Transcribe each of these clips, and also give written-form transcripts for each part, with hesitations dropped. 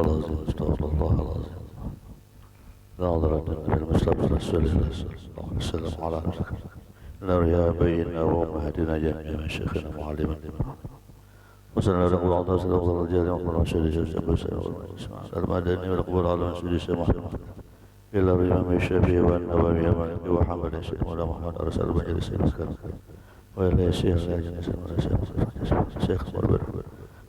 العظيم استغفر الله العظيم ناظرة بالمصطفى رسول الله صلى الله عليه وسلم على نرجع بيننا ومهدنا جميعا شيخنا معلمنا وصلنا لكم الله صلى الله عليه وسلم وقال سيدنا المدني ونقبل على سيدنا محمد إلى الإمام الشافعي والنووي ومالك وحمد سيدنا محمد أرسل بني سيدنا وإلى الشيخ الشيخ مربر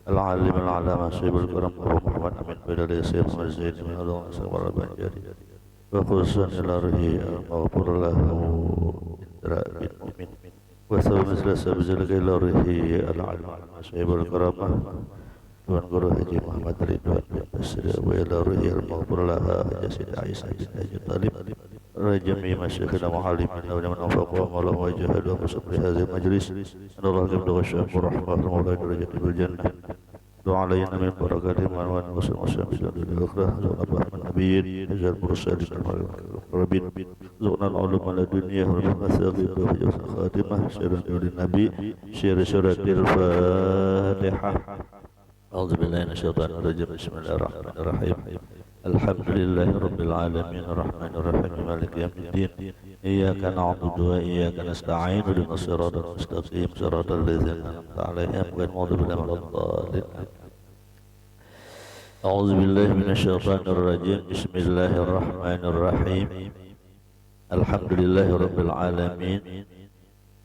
العالم العلامة سيد الكرم أبو محمد أمين وإلى الشيخ محمد زين من الله سبحانه البنجاري وخصوصا إلى رهي المغفور له إدراء بالمؤمن وثوب مثل سبزلك إلى رهي العلم سيد الكرم Tuan Guru Haji Muhammad Ridwan bin Basri wa ila ruhi al-maghfur laha Haji Siti Aisyah bin Haji Talib rajami masyayikhina mu'allimina wa man anfaqa wa mala wa jahadu wa sabri hadhihi majlis anallahu jalla wa syukur rahmatullahi wa barakatuh bil jannah doa alayna min barakati man wa nasul muslimin bil akhirah wa man nabiyyin jazal mursalin rabbin zuqna al-ulum ala dunya wa masaqiq wa husnul khatimah sirrul nabi siratil fatihah. أعوذ بالله من الشيطان الرجيم بسم الله الرحمن الرحيم الحمد لله رب العالمين الرحمن الرحيم مالك يوم الدين إياك نعبد وإياك نستعين اهدنا الصراط المستقيم صراط الذين أنعمت عليهم غير المغضوب عليهم ولا الضالين أعوذ بالله من الشيطان الرجيم بسم الله الرحمن الرحيم الحمد لله رب العالمين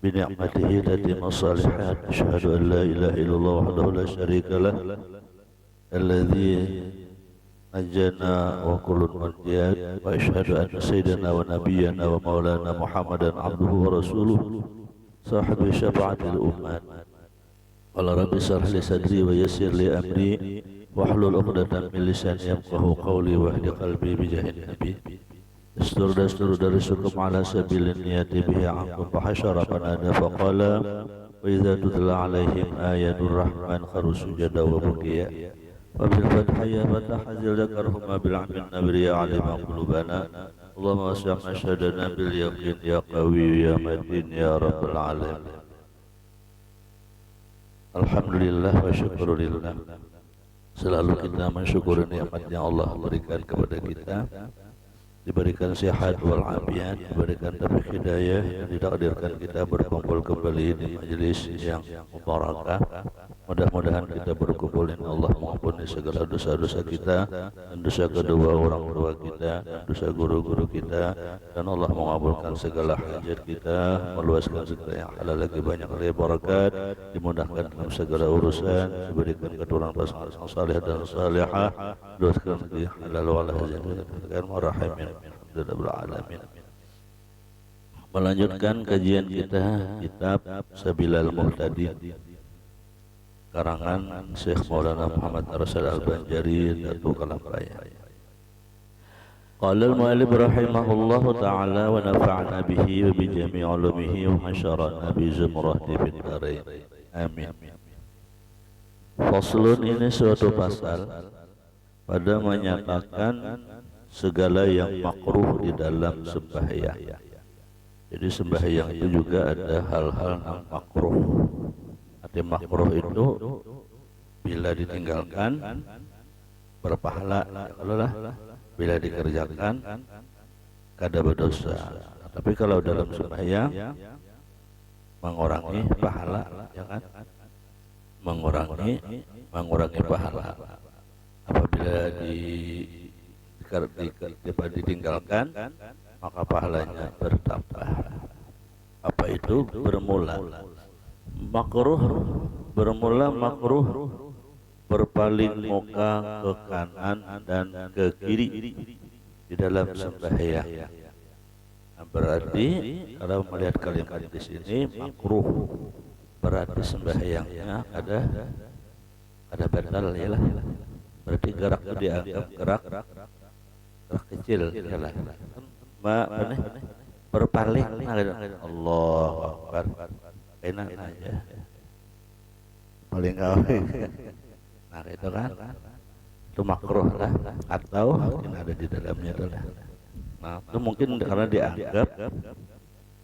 بنعمته التي الصالحات أشهد أن لا إله إلا الله وحده لا شريك له الذي نجانا وكل المنجيات وأشهد أن سيدنا ونبينا ومولانا محمدا عبده ورسوله صاحب شفاعة الأمات قال رب اشرح لي صدري ويسر لي أمري واحلل عقدة من لساني يفقهوا قولي واهد قلبي بجاه النبي استر درسكم على سبيل النيات به عنكم فحشر فنادى فقال وإذا تتلى عليهم آيات الرحمن خروا سجدا وبكيا وبالفتح يا فتح زل ذكرهما بالعم النبر يا علم قلوبنا اللهم وسع مشهدنا باليقين يا قوي يا متين يا رب العالمين. Alhamdulillah wa syukurillah. Selalu kita mensyukuri nikmat yang Allah berikan kepada kita, diberikan sehat walafiat, diberikan taufik hidayah, dan ditakdirkan kita berkumpul kembali di majelis yang mubarakah. Mudah-mudahan kita berkumpul dengan Allah mengampuni segala dosa-dosa kita dan dosa kedua orang tua kita dan dosa guru-guru kita, dan Allah mengabulkan segala hajat kita, meluaskan segala yang halal lagi banyak lagi barakat, dimudahkan dalam segala urusan, diberikan keturunan pasangan yang saleh dan salihah, doakan di halal wal hazan dan marahimin alhamdulillah alamin. Melanjutkan kajian kita kitab Sabilal Muhtadin karangan Syekh Maulana Muhammad Arsyad Al-Banjari Datuk Kalam Raya. Qala al-mu'allif rahimahullahu ta'ala wa nafa'na bihi wa bi jami' ulumihi wa hasyarana bi zumrati fid dharain. Amin. Faslun, ini suatu pasal pada menyatakan segala yang makruh di dalam sembahyang. Jadi sembahyang itu juga ada hal-hal yang makruh. Arti makruh itu bila ditinggalkan berpahala, kalau lah bila dikerjakan kada berdosa. Tapi kalau dalam sembahyang mengurangi pahala, ya kan? Mengurangi pahala. Apabila ditinggalkan maka pahalanya bertambah. Apa itu? Bermula makruh, berpaling muka ke kanan dan ke kiri di dalam sembahyang. Nah, berarti kalau melihat kalimat di sini makruh, berarti sembahyangnya ada batal ya lah. Berarti gerak itu dianggap gerak kecil ya lah. Berpaling Allahu Akbar. Enak aja paling gawe. Nah itu kan itu makruh lah, atau ini ada di dalamnya itu lah. Nah itu mungkin karena dianggap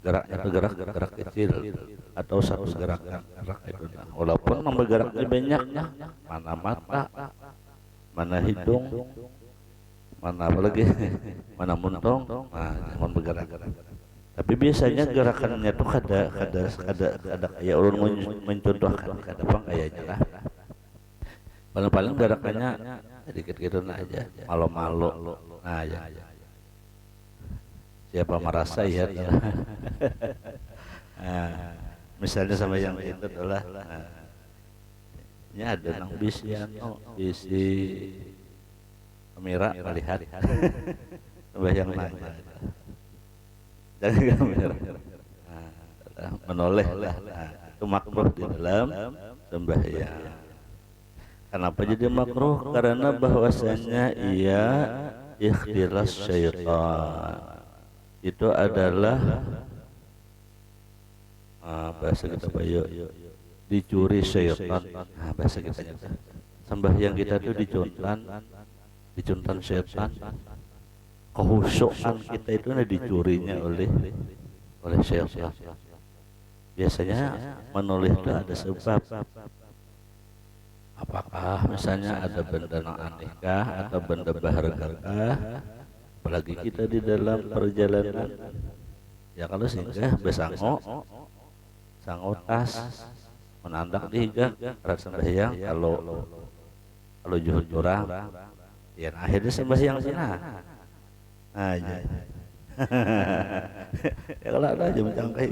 geraknya itu gerak kecil atau satu gerakan gerak itu. Nah, walaupun bergeraknya banyaknya, mana mata mana hidung, mana apa lagi, mana muntung, nah jangan bergerak. Tapi biasanya gerakannya tuh kada kayak ulun mencontohkan, kada bang kayaknya lah. Paling-paling gerakannya sedikit gitu aja, malu-malu, nah ya. Siapa merasa ya? Nah, misalnya sama yang itu adalah, ini ada nang bisi kamera melihat, tambah yang nanya, jangan kamera, menoleh lah, itu makruh di dalam sembahyang. Kenapa jadi makruh? Karena bahwasanya ia ikhtilas syaitan. Itu adalah bahasa kita bayu dicuri syaitan. Bahasa kita sembahyang kita itu dicuntan syaitan. Kehusukan kita itu dicurinya oleh syaitan. Biasanya menoleh itu ada sebab. Apakah misalnya ada benda anehkah atau benda berhargakah? Apalagi kita di dalam perjalanan, ya kalau singgah besango tas menandak dihiga rat sembahyang, kalau juhud curang ya akhirnya sembahyang sana aja. Ya kalau ada aja mencangkai,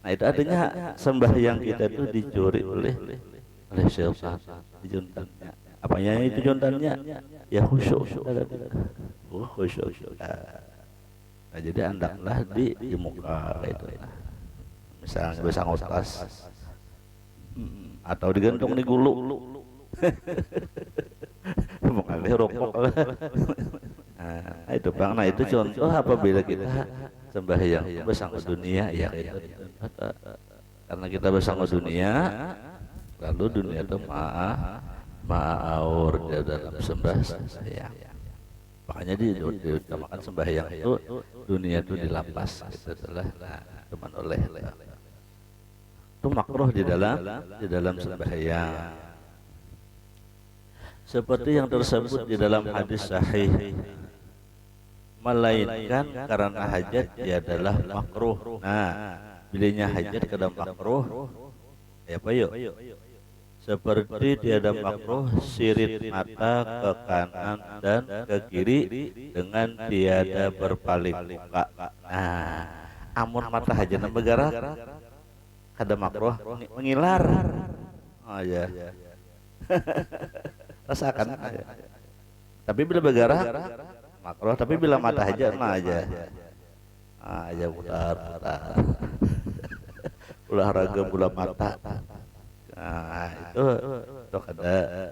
nah itu artinya sembahyang kita itu dicuri oleh syaitan, dijuntannya. Apanya itu juntannya? Ya khusyuk. Khusyuk. Nah, jadi andaklah di muka itu. Misalnya bisa ngotas atau digantung di gulu. Mengalih rokok lah. Nah, itu bang. Nah itu contoh apabila kita sembahyang bersama dunia ya gitu. Karena kita bersama dunia, lalu dunia itu ma'aur di dalam sembahyang. Makanya diutamakan sembahyang itu dunia itu dilapas, itu adalah teman oleh itu makruh di dalam sembahyang. Seperti yang tersebut di dalam hadis sahih, melainkan karena hajat dia adalah makruh. Nah, bilanya hajat kada makruh, ya apa yuk? Seperti tiada makruh sirit mata ke kanan dan ke kiri dengan tiada berpaling muka. Nah, amun mata hajana bergerak kada makruh mengilar. Oh ya. Rasakan aja. Tapi bila bergerak makruh, tapi bila mata hajana aja. Aja putar. Olahraga bola mata. Nah itu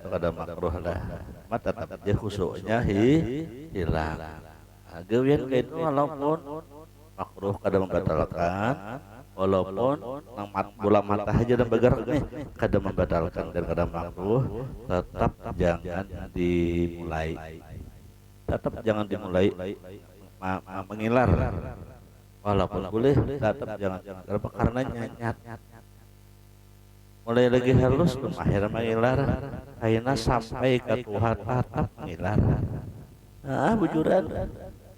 kada makruh lah. Mata dia khusyuknya hilang. Gawian kayak itu walaupun makruh kada membatalkan, walaupun bola mata aja dan bergerak nih kada membatalkan dan kada makruh, tetap jangan dimulai. Tetap jangan dimulai mengilar. Walaupun boleh tetap jangan karena nyanyat. Mulai lagi halus akhirnya mengilar, akhirnya sampai ke Tuhan tatap mengilar. Nah bujuran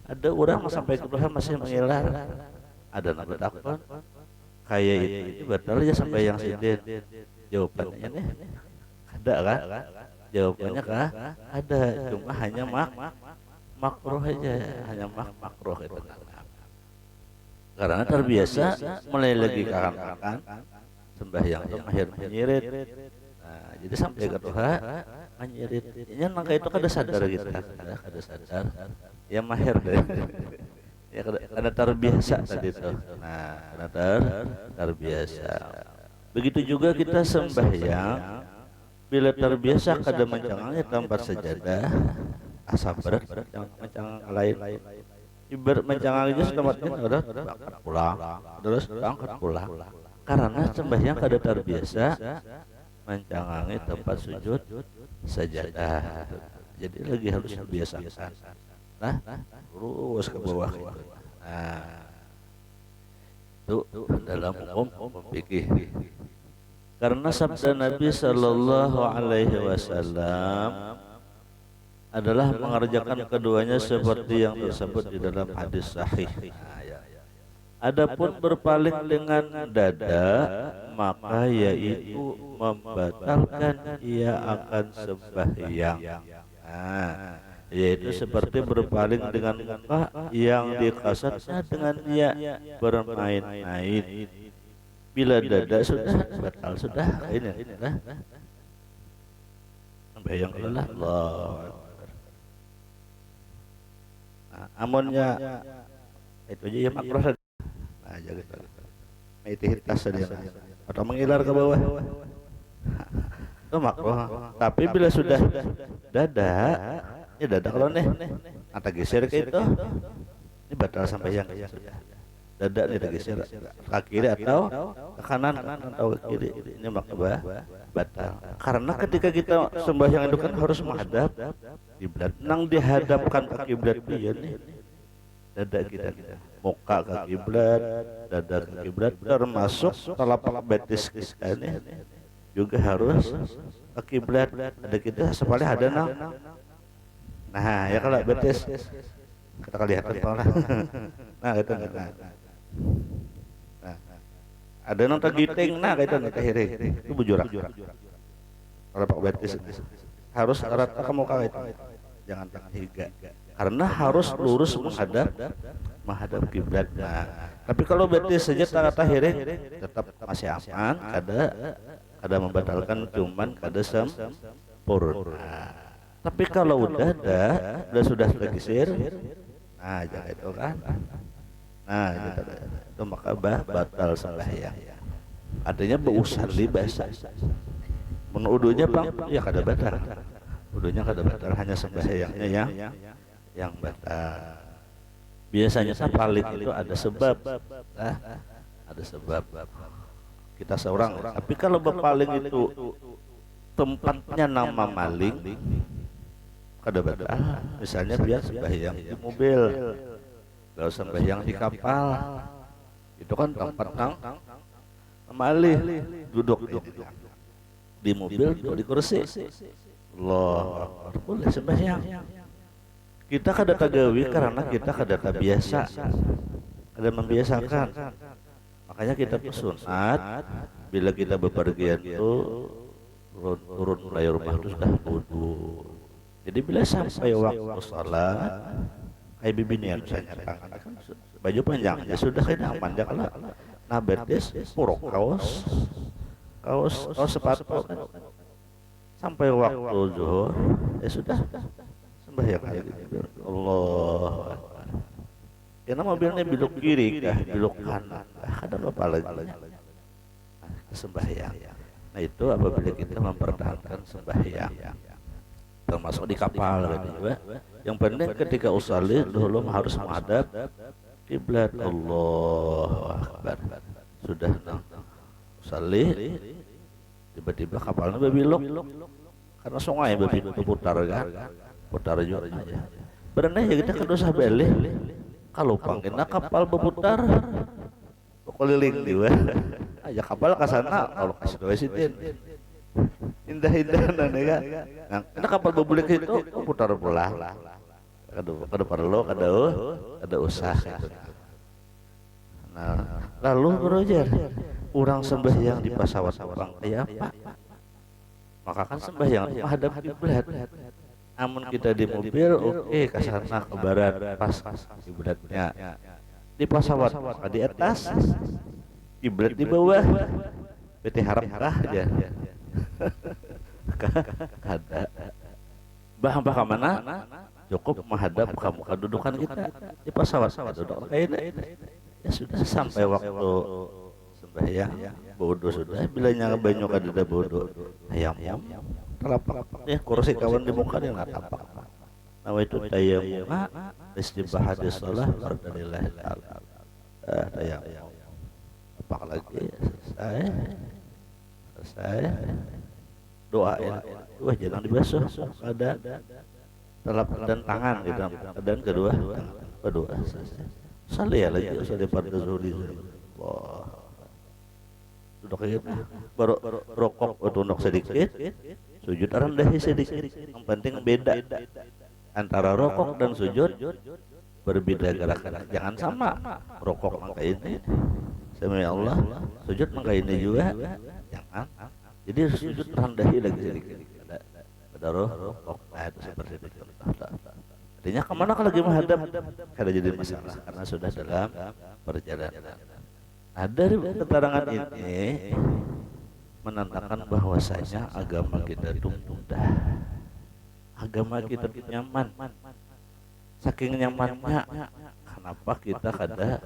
ada orang sampai ke Tuhan masih mengilar, ada nabi takut kayak itu batal ya sampai yang sidin. Jawabannya nih ada kan? Jawabannya kah? Ada, cuma hanya makruh aja, hanya makruh itu. Karena terbiasa mulai lagi kakan sembahyang itu akhirnya menyirit. Nah, jadi sampai ke Tuhan menyirit. Ini nangka itu kada sadar gitu, kada sadar. Ya mahir deh. Ya kada terbiasa tadi itu. Nah, kada terbiasa. Begitu juga kita sembahyang, bila terbiasa kada mencangangnya tempat sajadah, asal berat jangan mencangang lain. Ibarat mencangang aja tempatnya udah angkat pulang, terus angkat pulang. Karena sembahyang kada terbiasa mencangangi tempat sujud sajadah. Jadi lagi harus dibiasakan. Nah, terus ke bawah. Nah, itu dalam umum fikih. Karena sabda Nabi sallallahu alaihi wasallam, adalah mengerjakan keduanya seperti yang tersebut di dalam hadis sahih. Adapun berpaling dengan dada, maka yaitu membatalkan ia akan sembahyang. Yaitu seperti berpaling dengan muka yang dikasatnya dengan dia bermain-main. Bila dada sudah batal sudah ini lah. Sembahyang Allah. Amunnya itu aja ya makruh. Nah, jaga itihitas dia atau mengilar ke bawah itu makruh. Tapi bila sudah dada, ini dada kalau nih atau geser ke itu, ini batal sampai yang sudah dada ini geser ke kiri atau ke kanan atau ke kiri, ini makruh batal. Karena ketika kita sembahyang itu kan harus menghadap kiblat, nang dihadapkan ke kiblat dia nih dada kita, muka ke kiblat, dada ke kiblat, termasuk telapak betis kita ini juga harus ke kiblat. Ada kita sepali ada nang. Nah, ya kalau betis kita lihat lah. Nah, itu nah, ada nang tergiting, nah itu nanti hiri itu bujurak. Telapak betis harus rata ke muka itu, jangan tangan higa. Karena harus lurus menghadap kiblat. Nah, tapi kalau betis saja tata hiring tetap masih aman, kada membatalkan, cuman kada sempurna. Tapi kalau udah sudah tergeser, nah jangan itu kan. Nah, itu maka batal sembahyang. Artinya berusalli bahasa. Menuduhnya bang, ya kada batal. Uduhnya kada batal, hanya sembahyangnya yang batal. Biasanya paling itu ada sebab, ada sebab kita seorang. Tapi kalau berpaling itu tempatnya nama maling, kada batal. Misalnya biar sembahyang di mobil, kalau sembahyang di kapal, itu kan tempat nang maling duduk di mobil, duduk di kursi. Allah, boleh sembahyang. Kita kada tagawi karena kita kada biasa, kada membiasakan. Makanya kita sunat bila kita bepergian itu turun mulai rumah itu sudah wudu. Jadi bila sampai waktu salat, kayak bibinian misalnya kan baju panjang ya sudah kena aman ya kalau nabetes purok kaos sepatu kan. Sampai waktu zuhur ya sudah sembahyang kayak gitu. Allah. Karena mobilnya belok kiri kah, belok kanan, ada apa lagi? Sembahyang. Nah itu apabila kita mempertahankan sembahyang, termasuk di kapal gitu ya. Yang penting ketika usalli dulu harus menghadap kiblat. Allahu Akbar. Sudah usalli, tiba-tiba kapalnya berbelok karena sungai berputar kan, putar juga aja. Berenang ya kita kan dosa balik. Kalau pangkina kapal berputar, keliling juga. Aja kapal ke sana, kalau kasih doa sitin, indah-indah nanti kan. Nah, karena kapal berbulik itu putar pulang. Kada perlu, kada usah. Nah, lalu berojar, orang sembahyang di pesawat terbang kayak apa? Maka kan sembahyang menghadap kiblat. Amun kita di mobil, oke, kasarna ke barat pas kiblatnya. Di pesawat di atas, kiblat di bawah. Beti harap aja. Kada. Bah mana? Cukup menghadap kamu kedudukan kita di pesawat duduk kayak ini. Ya sudah sampai waktu sembahyang, bodoh sudah. Bila nyala banyak kada bodoh, ayam telapak ya kursi kawan di muka dia nggak tapak. Nama itu tayamum istibah hadis salah fardalillah taala. Tayamum apa lagi selesai doain wah jangan dibasuh, ada telapak dan tangan di dalam dan kedua berdoa salih lagi salih pada zuhri. Wah duduk gitu baru rokok untuk sedikit sujud rendah sedikit, yang penting beda Antara rokok dan sujud berbeda gerakan. Jangan sama. Rokok mangka ini, sami Allah. Sujud mangka ini juga. Jangan. Jadi sujud rendahi lagi sedikit. Ada rokok. Nah itu seperti itu. Artinya kemana kalau lagi menghadap kada jadi masalah karena sudah dalam perjalanan. Nah, dari keterangan ini menandakan bahwasanya agama kita itu mudah, agama kita nyaman. Saking nyamannya, kenapa kita kada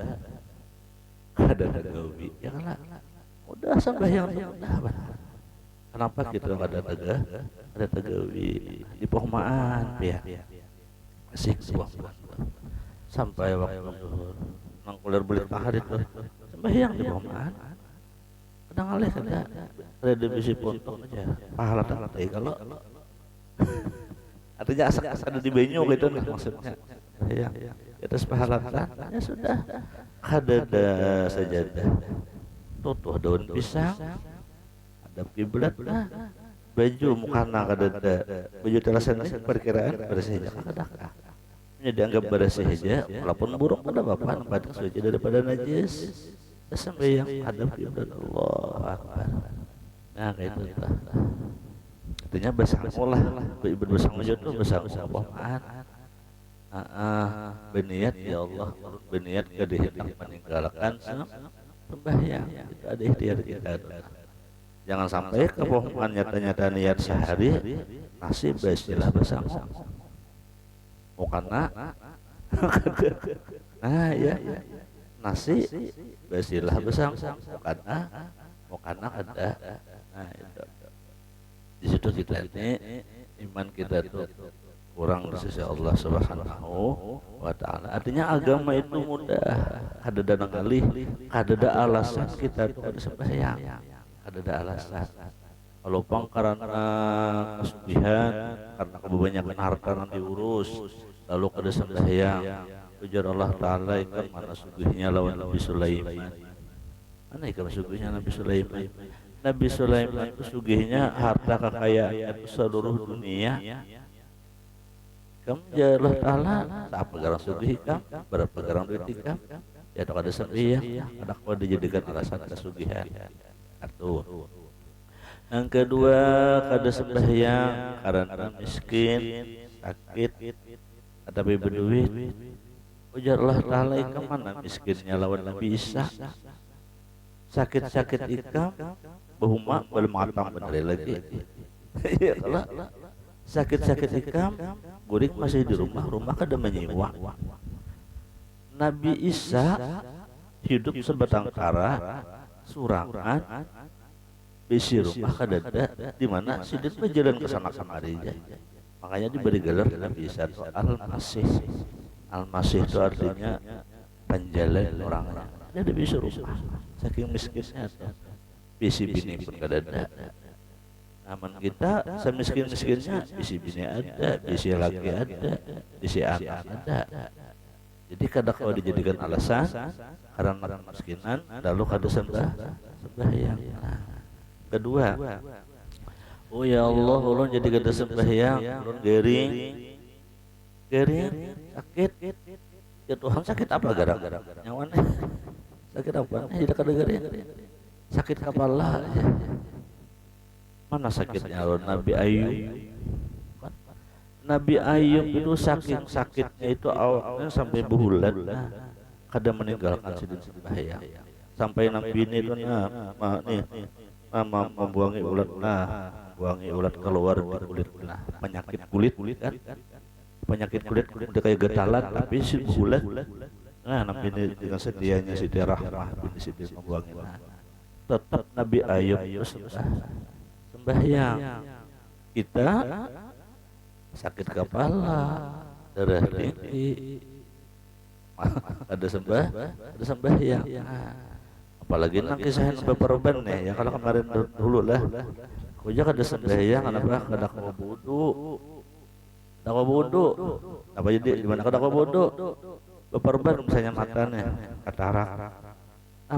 tagawi? Ya lah, udah sembahyang mudah. Kenapa kita kada tagawi? Di pohmaan ya. Asik sampai waktu nang kuliah beli tahar itu sembahyang di pohmaan. Kadang alih ada divisi puntung aja pahala tadi kalau artinya asak ada di benyo gitu nih maksudnya ya atas pahala ya sudah ada sajadah tutuh daun pisang ada kiblat lah baju mukana kada baju telasan perkiraan bersih aja kada dianggap bersih aja walaupun buruk pada bapak tempat suci daripada najis sampai yang hadap kiblat Allah Akbar. Nah kayak itu artinya bersangkulah bersang aja tuh bersang pohon berniat ya Allah berniat kada hendak meninggalkan sembahyang itu ada ikhtiar kita. Jangan sampai ke pohon nyata-nyata niat sehari nasib besilah bersang mukana nah ya nasi besilah bersang mukana kada. Nah itu di situ kita ini iman kita itu kurang di sisi Allah Subhanahu wa taala. Artinya agama itu mudah, ada dana kali, ada alasan kita itu sembahyang, ada alasan. Kalau pang karena kesugihan, karena kebanyakan harta nanti urus, lalu kada sembahyang. Ujar Allah Taala ikan mana sugihnya lawan Nabi Sulaiman. Mana ikan sugihnya Nabi Sulaiman? Nabi Sulaiman itu sugihnya harta kekayaan seluruh dunia. Kamu ya Allah Taala, tak pegarang sugih kam, berapa garang duit kam, ya tak ada sembahyang, ada kau dijadikan alasan kesugihan. Satu. Yang kedua kada sembahyang karena miskin, sakit, tapi berduit. Ujar Allah Ta'ala ikam mana miskinnya lawan Nabi Isa. Sakit-sakit ikam bahuma belum matang bener lagi. Ya kalau sakit-sakit ikam guring masih di rumah kada menyewa. Nabi Isa hidup sebatang kara surangan bisi rumah kada ada di mana sidin berjalan ke sana kemari aja. Makanya diberi gelar Nabi Isa itu Al-Masih. Al-Masih itu artinya penjalan orangnya. Dia bisa rumah saking miskinnya bisi bini pun kada ada. Namun kita semiskin-miskinnya bisi bini ada, bisi laki ada, bisi anak ada. Jadi kadang kalau dijadikan alasan karena kemiskinan lalu kada sembahyang. Kedua, oh ya Allah, ulun jadi kada sembahyang, ulun gering, sakit. Ya Tuhan sakit apa gara-gara? Nyawane sakit apa? Tidak kada gering, sakit kepala. Mana sakitnya ulun? Nabi Ayub. Nabi Ayub itu saking sakitnya itu awalnya sampai berbulan, kada meninggalkan sidin sembahyang. Sampai Nabi ini itu membuangi ulat buangi ulat keluar di kulit penyakit kulit kan penyakit kulit udah kayak getalan tapi si bulat Nabi ini dengan sedianya Siti Rahmah bin Siti membuangi tetap Nabi Ayub itu sembahyang. Kita sakit kepala darah tinggi ada sembahyang. Apalagi nang kisahan beperban nih ya kalau kemarin dulu lah kujak ada sembahyang kenapa kada kau wudu apa jadi di mana kada kau wudu beperban misalnya matanya katarak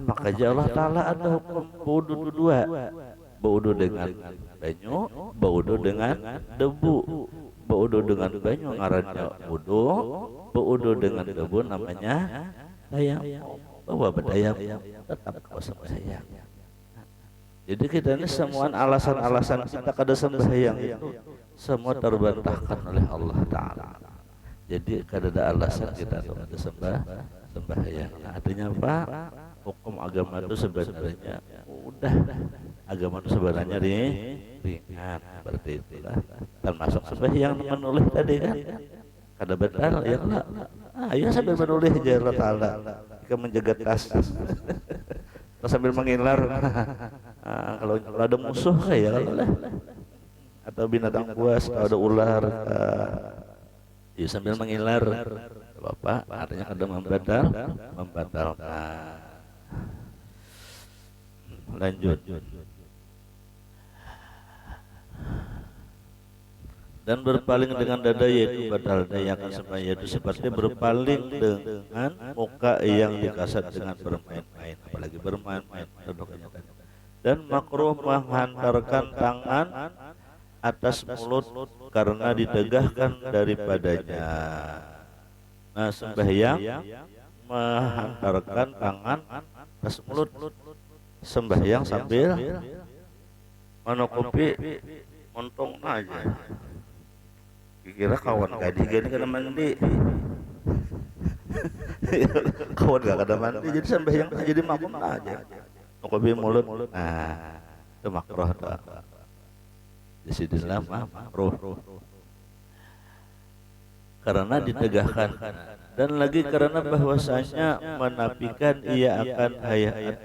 maka Allah Taala ada hukum wudu dua wudu dengan banyu wudu dengan debu Beudu dengan banyu ngarannya wudu, beudu dengan debu namanya tayamum. Bahwa bertayamum tetap kau sembahyang. Jadi kita ini semua alasan-alasan kita kada sembahyang itu semua terbantahkan oleh Allah Ta'ala. Jadi kada ada alasan kita untuk kada sembahyang. Nah, artinya apa? Hukum agama itu sebenarnya udah, agama itu sebenarnya ringan seperti itulah. Termasuk sembahyang menulis tadi kan, kada betal ya lah. Ayo sambil menulis aja Allah Ta'ala. Kita menjaga tas. Terus sambil mengilar. Kalau ada musuh kayak kalau lah, atau binatang buas, kalau ada ular, ya sambil mengilar. Bapak, artinya kada membatalkan. Lanjut. Dan berpaling dengan dada yaitu batal dayakan sembahyang, yaitu seperti berpaling dengan muka yang dikasat dengan bermain-main, apalagi bermain-main. Dan makruh menghantarkan tangan atas mulut karena ditegahkan daripadanya. Nah, sembahyang menghantarkan tangan atas mulut, sembahyang sambil menutupi montong aja. Kira kawan gadi gini kada mandi. Kawan gak kada mandi jadi sembahyang jadi makmum aja. Nutupi mulut. Nah, itu makruh tuh. Disinilah makruh. Karena ditegahkan, dan lagi karena bahwasanya menafikan ia akan hayat.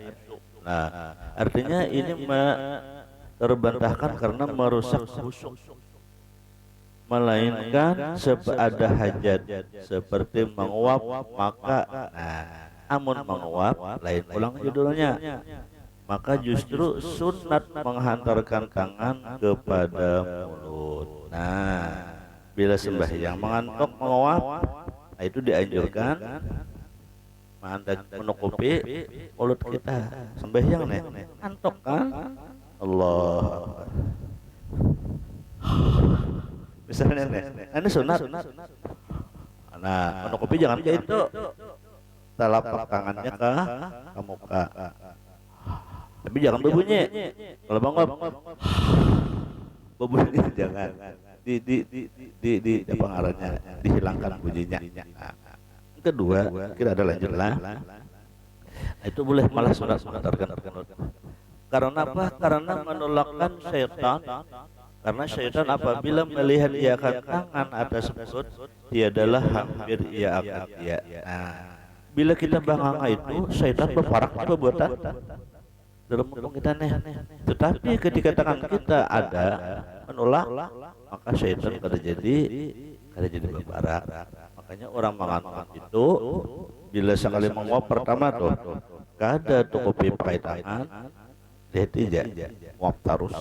Nah, artinya ini terbantahkan karena merusak khusyuk, melainkan ada hajat seperti menguap maka amun menguap lain ulang judulnya, maka justru sunat menghantarkan tangan kepada mulut. Nah, bila sembahyang mengantuk menguap, nah itu dianjurkan menutupi mulut kita. Sembahyang nih antuk kan, Allah. Misalnya nih, ini sunat. Nah, menutupi jangan kayak itu, telapak tangannya ke muka, tapi jangan berbunyi. Kalau bangop berbunyi jangan. Di apa ngarannya, dihilangkan bunyinya. Nah, kedua, kita ada lanjut lah. Nah, itu boleh malah sunat mengantarkan. Karena apa? Karena menolakkan syaitan. Karena syaitan apabila melihat ia akan tangan atas mulut, dia adalah hampir ia akan dia. Nah, bila kita banganga itu, syaitan berparak perbuatan dalam mulut kita nih. Tetapi ketika tangan kita ada menolak, maka syaitan kada jadi berparak. Makanya orang mengantuk itu bila sekali menguap pertama tuh kada tutupi pakai tangan, lihat aja nguap terus.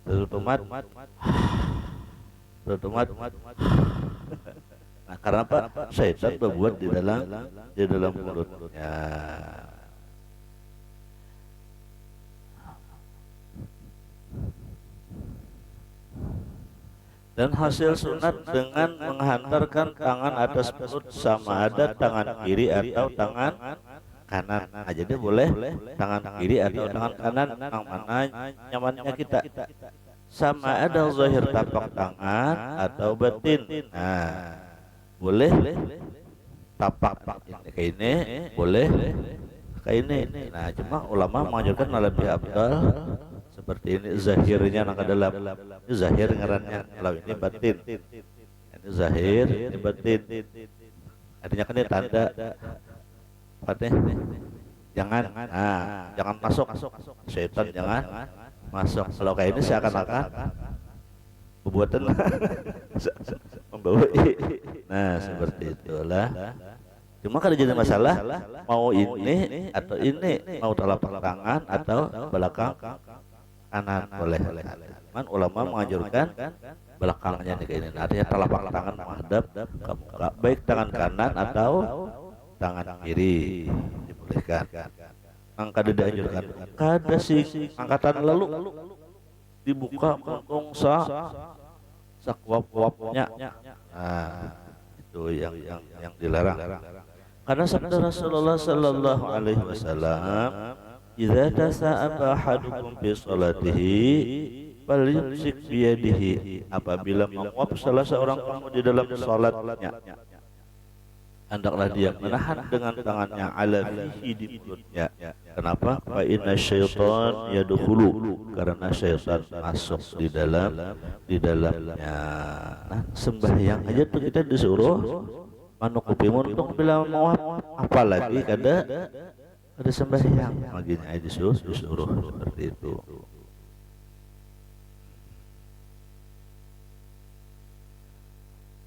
Tutumat. Nah, karena apa? Syaitan berbuat di dalam mulutnya. Dan hasil sunat dengan menghantarkan tangan atas mulut sama ada tangan kiri atau tangan kanan. Nah, jadi boleh tangan kiri atau tangan kanan yang mana nyamannya kita. Sama ada zahir tapak tangan atau batin. Nah, boleh tapak ini kayak ini, boleh kayak ini. Nah, cuma ulama mengajarkan lebih abdal seperti ini, zahirnya nang dalam. Ini zahir ngarannya, kalau ini batin. Ini zahir, ini batin. Artinya kan ini tanda Fatih, jangan masuk syaitan, jangan masuk. Kalau kayak ini seakan-akan perbuatan membawa. Nah, seperti itulah. Cuma kalau jadi masalah mau ini atau ini, mau telapak tangan atau belakang kanan boleh. Cuman ulama menganjurkan belakangnya nih kayak ini. Artinya telapak tangan menghadap ke muka, baik tangan kanan atau tangan kiri dibolehkan. Angka dianjurkan. Kada sih angkatan lalu dibuka kongsa sakwap-wapnya. Nah, itu yang dilarang. Karena sabda Rasulullah sallallahu alaihi wasallam, "Idza tasa'aba ahadukum fi salatihi falyumsik bi yadihi." Apabila menguap salah seorang kamu di dalam salatnya, hendaklah dia menahan dengan tangannya ala fihi di mulutnya. Kenapa? Fa inna syaitan yadkhulu, karena syaitan masuk di dalamnya. Nah, sembahyang aja tuh kita disuruh manukupi muntung bila mau, apalagi kada sembahyang maginya aja disuruh seperti itu.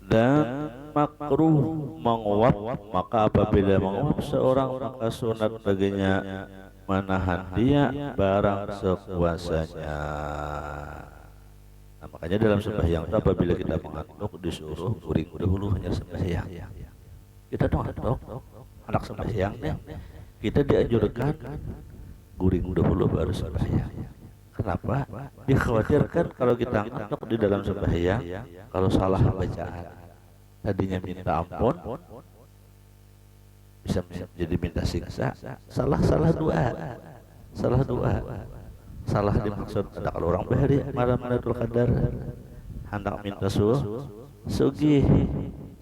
Dan makruh menguap, maka apabila menguap seorang maka sunat baginya menahan dia barang sekuasanya. Nah, makanya dalam sembahyang itu apabila kita mengantuk disuruh guring dahulu hanya sembahyang. Kita ngantuk anak sembahyang kita dianjurkan guring dahulu baru sembahyang. Kenapa? Dikhawatirkan kalau kita ngantuk di dalam sembahyang, kalau salah bacaan tadinya minta ampun bisa jadi minta siksa. Salah doa, salah dimaksud. Ada kalau orang bahari malam Lailatul Qadar hendak minta sugih,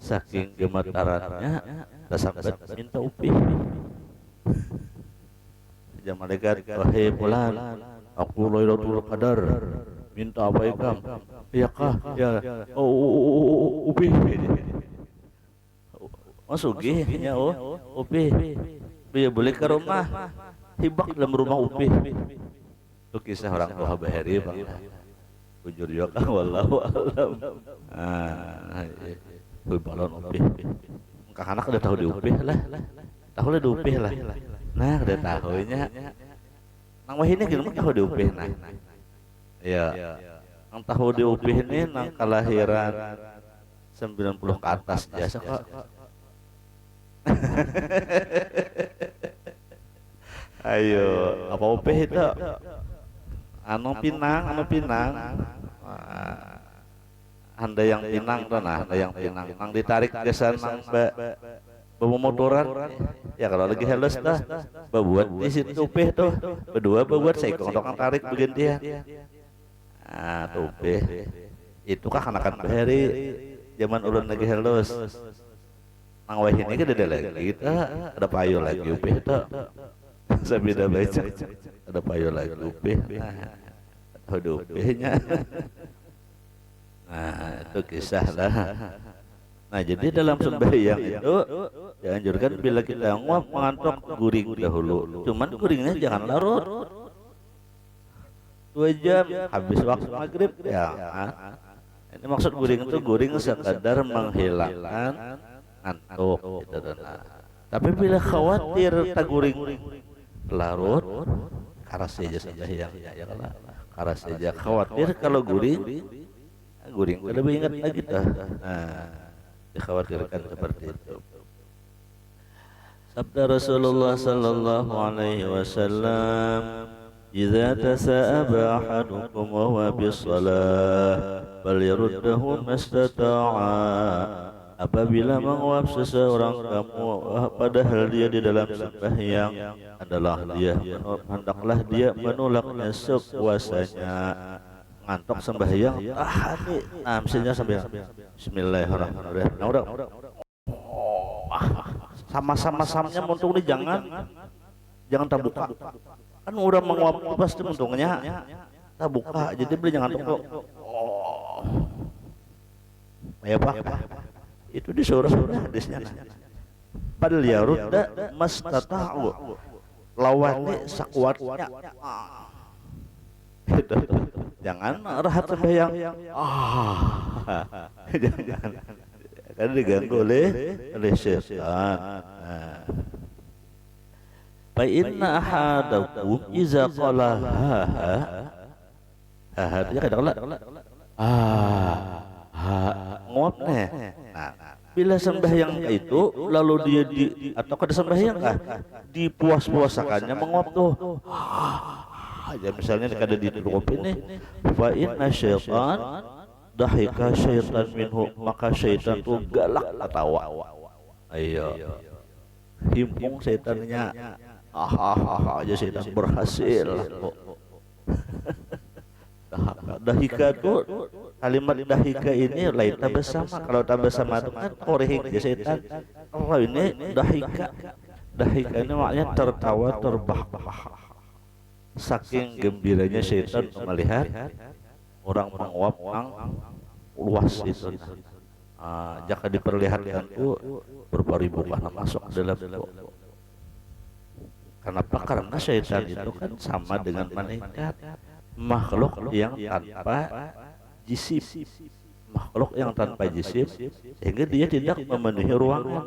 saking gemetarannya sampai minta upih. Jam malaikat, wahai fulan, aku Lailatul Qadar, minta apa ikam? Iya kah? Ya. Upih. Sugih nya upih. Biar boleh ke rumah. Hibak dalam rumah upih. Itu kisah orang tua bahari Bang. Bujur juga wallahu alam. Balon upih. Anak udah tahu di upih lah. Tahu lah di upih lah. Nah, udah tahunya. Nang wah ini gimana tahu di upih nah. Iya. Nang tahu di upih ini nang kelahiran 90 ke atas biasa kok. Ayo, apa upih itu? Anu Pinang. Anda yang Pinang tuh nah, Anda yang Pinang. Nang ditarik gesan nang pemotoran. Ya kalau lagi halus dah, buat di situ upih tuh. Berdua buat saya kongkong tarik begini dia. Ah, upih. Itu kah kanakan bahari zaman ulun lagi halus. Nang wah ini kan ada lagi kita ada payo lagi upih tuh. Sabida baca ada payo lagi upih. Ada upihnya. Nah, itu kisah lah. Nah, jadi dalam sembahyang itu dianjurkan bila kita nguap mengantuk guring dahulu. Cuman guringnya jangan larut. 2 jam habis waktu maghrib ya. Ini maksud guring itu guring sekadar menghilangkan ngantuk gitu. Tapi bila khawatir tak guring larut, karas saja sembahyang ya kalau karas saja. Khawatir kalau guring lebih ingat lagi dah. Nah, dikhawatirkan seperti itu. Sabda Rasulullah sallallahu alaihi wasallam, "Idza tasa'aba ahadukum wa huwa bis-shalah falyaruddahu mastata'a." Apabila menguap seseorang kamu padahal dia di dalam sembahyang, hendaklah dia menolaknya sekuasanya. Ngantuk sembahyang misalnya sembahyang bismillahirrahmanirrahim. Nah, udah sama-sama samnya muntung ini jangan terbuka. Kan udah menguap pasti muntungnya terbuka. Jadi beli jangan tutup. Ya Pak. Itu disuruh hadisnya. Padahal ya rudda mastata'u. Lawannya sakuatnya. Jangan rahat sembahyang. Jangan. Karena diganggu oleh syaitan. Fa inna ahadakum iza qala dia kadang-kadang nguap nih. Nah, bila sembahyang itu lalu dia atau kada sembahyang kah dipuas-puasakannya menguap tuh. Ya misalnya kada ditutup ini, fa inna syaitan dahika syaitan minhu, maka syaitan tuh galak ketawa. Ayo, himpung setannya, aja setan berhasil. Dahika tuh, kalimat dahika ini lain tabasama. Kalau tabasama itu kan korehik ya setan. Kalau ini dahika, dahika ini maknanya tertawa terbahak-bahak. Saking gembiranya setan melihat orang menguap ang luas itu. Jika diperlihatkan itu berbaribu karena masuk dalam itu. Kenapa? Karena setan itu kan sama dengan malaikat, makhluk yang tanpa jisim, makhluk yang tanpa jisim, sehingga dia tidak memenuhi ruangan.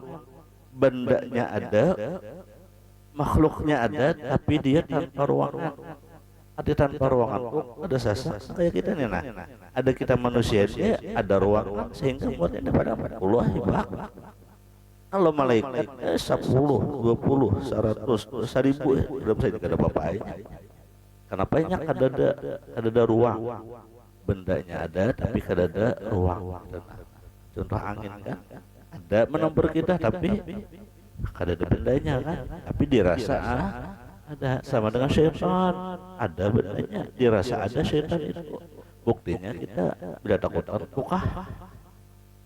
Bendanya ada, makhluknya ada, tapi dia tanpa ruangan. Ada tanpa ruangan tuh ada sasa kayak kita nih, nah ada kita manusianya ada ruangan sehingga buatnya pada Allah hebat. Kalau malaikat 10, 20, 100, 1000 belum saja ada apa-apa. Kenapa nya ada ruang, bendanya ada tapi ada ruang. Contoh angin kan ada menomper kita tapi ada bendanya kan, tapi dirasa ada. Sama dengan setan, ada bendanya dirasa ada setan itu. Buktinya kita bila takut apakah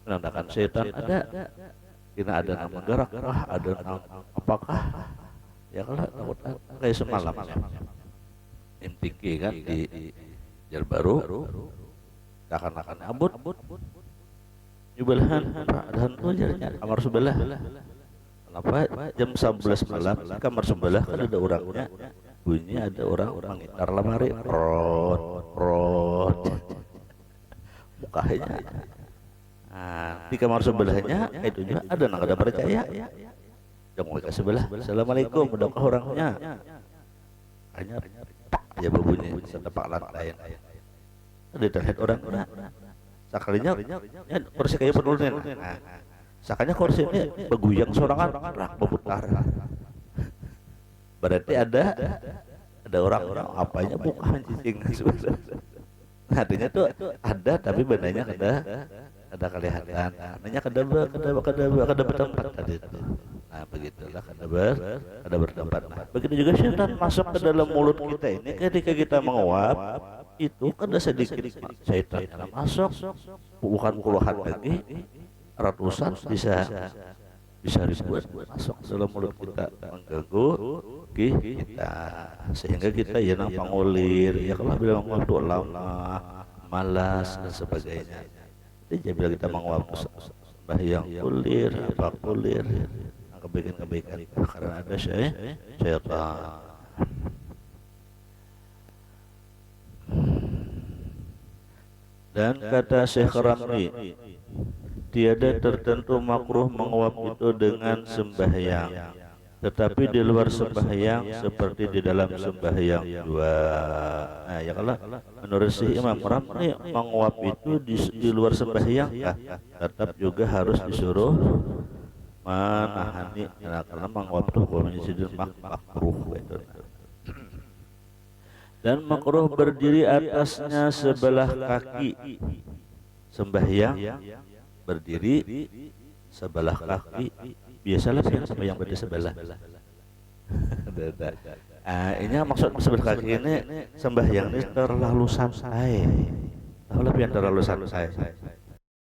menandakan setan ada. Kita ada nama gerak, ada nama apakah ya kalau takut kayak semalam MTQ kan di Jar Baru akan abut nyubelahan ada hantu aja kamar sebelah. Kenapa jam 11 malam kamar sebelah kan ada orangnya, bunyi ada orang ngitar lemari rot mukanya. Di kamar sebelahnya itu juga ada percaya. Jangan mereka sebelah. Assalamualaikum, mudahkah orangnya? Hanya aja berbunyi setepak lantai. Ada terlihat orangnya. Sekalinya kursi kayu penurunan. Sakanya kursi ini beguyang sorangan, berputar. Berarti ada orang-orang apanya bukan cicing. Artinya tuh ada tapi bendanya ada kelihatan. Namanya kada bertempat tadi itu. Nah begitulah kada bertempat. Nah, begitu juga setan masuk ke dalam mulut kita ini ketika kita menguap itu kada sedikit setan yang masuk, bukan puluhan lagi, ratusan bisa ribuan masuk dalam mulut kita mengganggu kita sehingga kita ya nampak ngulir ya kalau bilang waktu lama malas dan sebagainya. Jadi bila kita menguap sembahyang kulir apa kulir kebaikan karena ada syaitan. Dan kata Syekh Ramli, tiada tertentu makruh menguap itu dengan sembahyang, tetapi di luar sembahyang seperti di dalam sembahyang dua. Nah ya kalau menurut si Imam Ramli menguap itu di luar sembahyang tetap juga harus disuruh menahani, karena menguap itu hukumnya makruh itu. Dan makruh berdiri atasnya sebelah kaki sembahyang, berdiri sebelah kaki. Biasalah yang berdiri sebelah. Ini maksud sebelah kaki ini sembahyang ini terlalu santai. Lebih yang terlalu santai.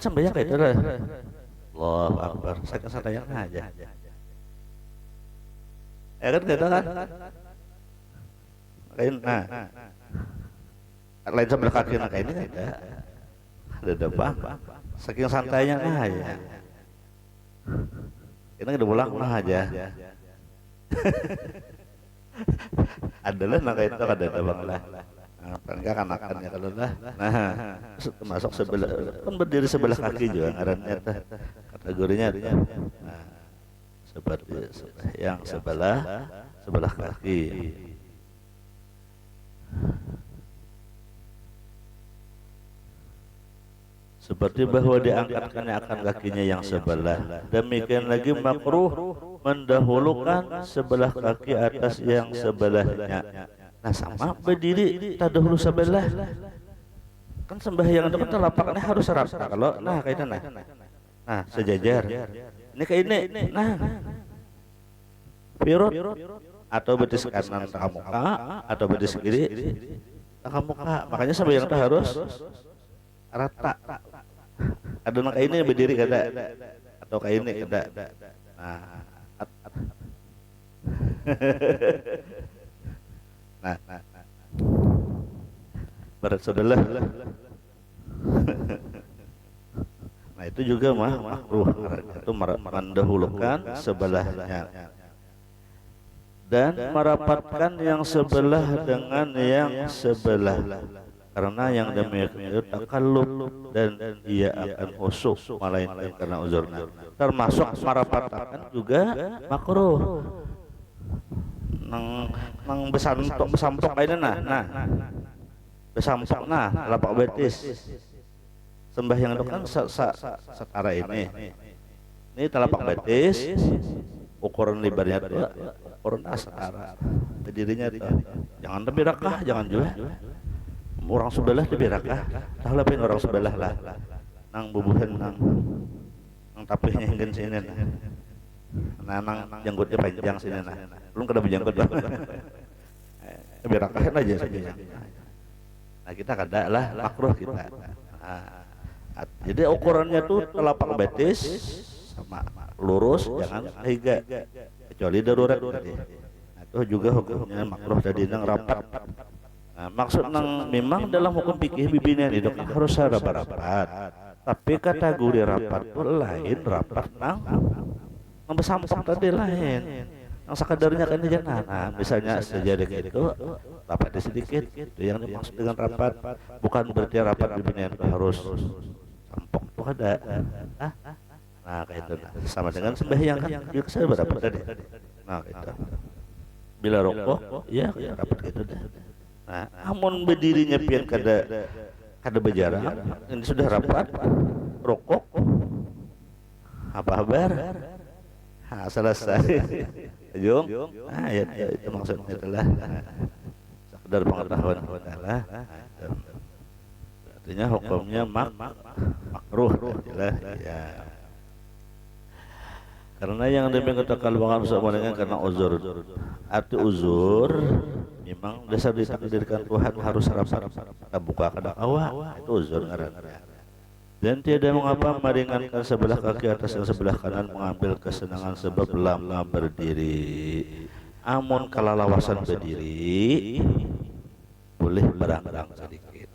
Sembahyang kayak itu lah. Allahu Akbar. Santai aja. Ya kan kita kan. Nah, lain sebelah kaki kayak ini kan ada debang. Saking santainya aja. Kita udah pulang aja. Adalah nak itu ada bang lah. Paling akan-akannya kalau lah. Nah, masuk sebelah kan berdiri sebelah kaki juga ngarannya kategorinya. Nah, seperti yang sebelah kaki. Seperti bahwa diangkatkannya akan kakinya yang sebelah. Demikian lagi makruh mendahulukan sebelah kaki atas yang sebelahnya. Nah sama berdiri tak dahulu sebelah. Kan sembahyang itu kan telapaknya harus rata. Kalau nah kayak nah sejajar. Ini kayak ini. Nah, firut atau betis kanan ke muka atau betis kiri ke muka. Makanya sembahyang itu harus rata. Ada kayak ini berdiri kada atau kayak ini kada. Nah, nah. Berat saudara. Nah itu juga makruh, itu mendahulukan sebelahnya dan merapatkan yang sebelah dengan yang sebelah, karena yang demikian itu takallub dan ia akan khusyuk melainkan karena uzurnya. Termasuk merapatkan juga makruh. Nang besampok ini nah besampok lapak betis sembahyang itu kan setara ini telapak betis ukuran lebarnya itu ukuran setara berdirinya itu jangan lebih rakah jangan juga orang sebelah lebih rakah tak lebih orang sebelah lah nang bubuhan nang tapihnya hingga sini nah nang janggutnya panjang sini belum kena berjanggut lah lebih rakahin aja saja. Nah kita kada lah makruh kita. Jadi ukurannya tuh telapak betis sama lurus jangan higa kecuali darurat tadi. Nah, itu juga hukumnya makruh tadi nang rapat. Nah, maksud nang memang dalam hukum fikih bibinan itu kan harus rapat. Tapi kategori rapat itu lain rapat nang besampok tadi lain. Yang sekadarnya kan aja nah misalnya sejadah itu rapat sedikit itu yang dimaksud dengan rapat, bukan berarti rapat bibinan harus sampok itu ada nah kayak itu sama dengan sembahyang kan juga saya berapa tadi nah kayak itu bila rokok ya rapat gitu dah. Nah amun berdirinya pian kada berjarak ini sudah rapat rokok apa kabar selesai Jung, ya itu maksudnya adalah sekedar pengetahuan lah. Artinya hukumnya makruh adalah ya. Karena yang demikian katakan sama dengan karena uzur. Arti uzur memang dasar ditakdirkan Tuhan harus rapat. Kita buka kada kawa itu uzur ngaranna. Dan tiada mengapa meringankan sebelah kaki atas yang sebelah kanan mengambil kesenangan sebab lama berdiri. Amun kalalawasan berdiri boleh berang-berang sedikit.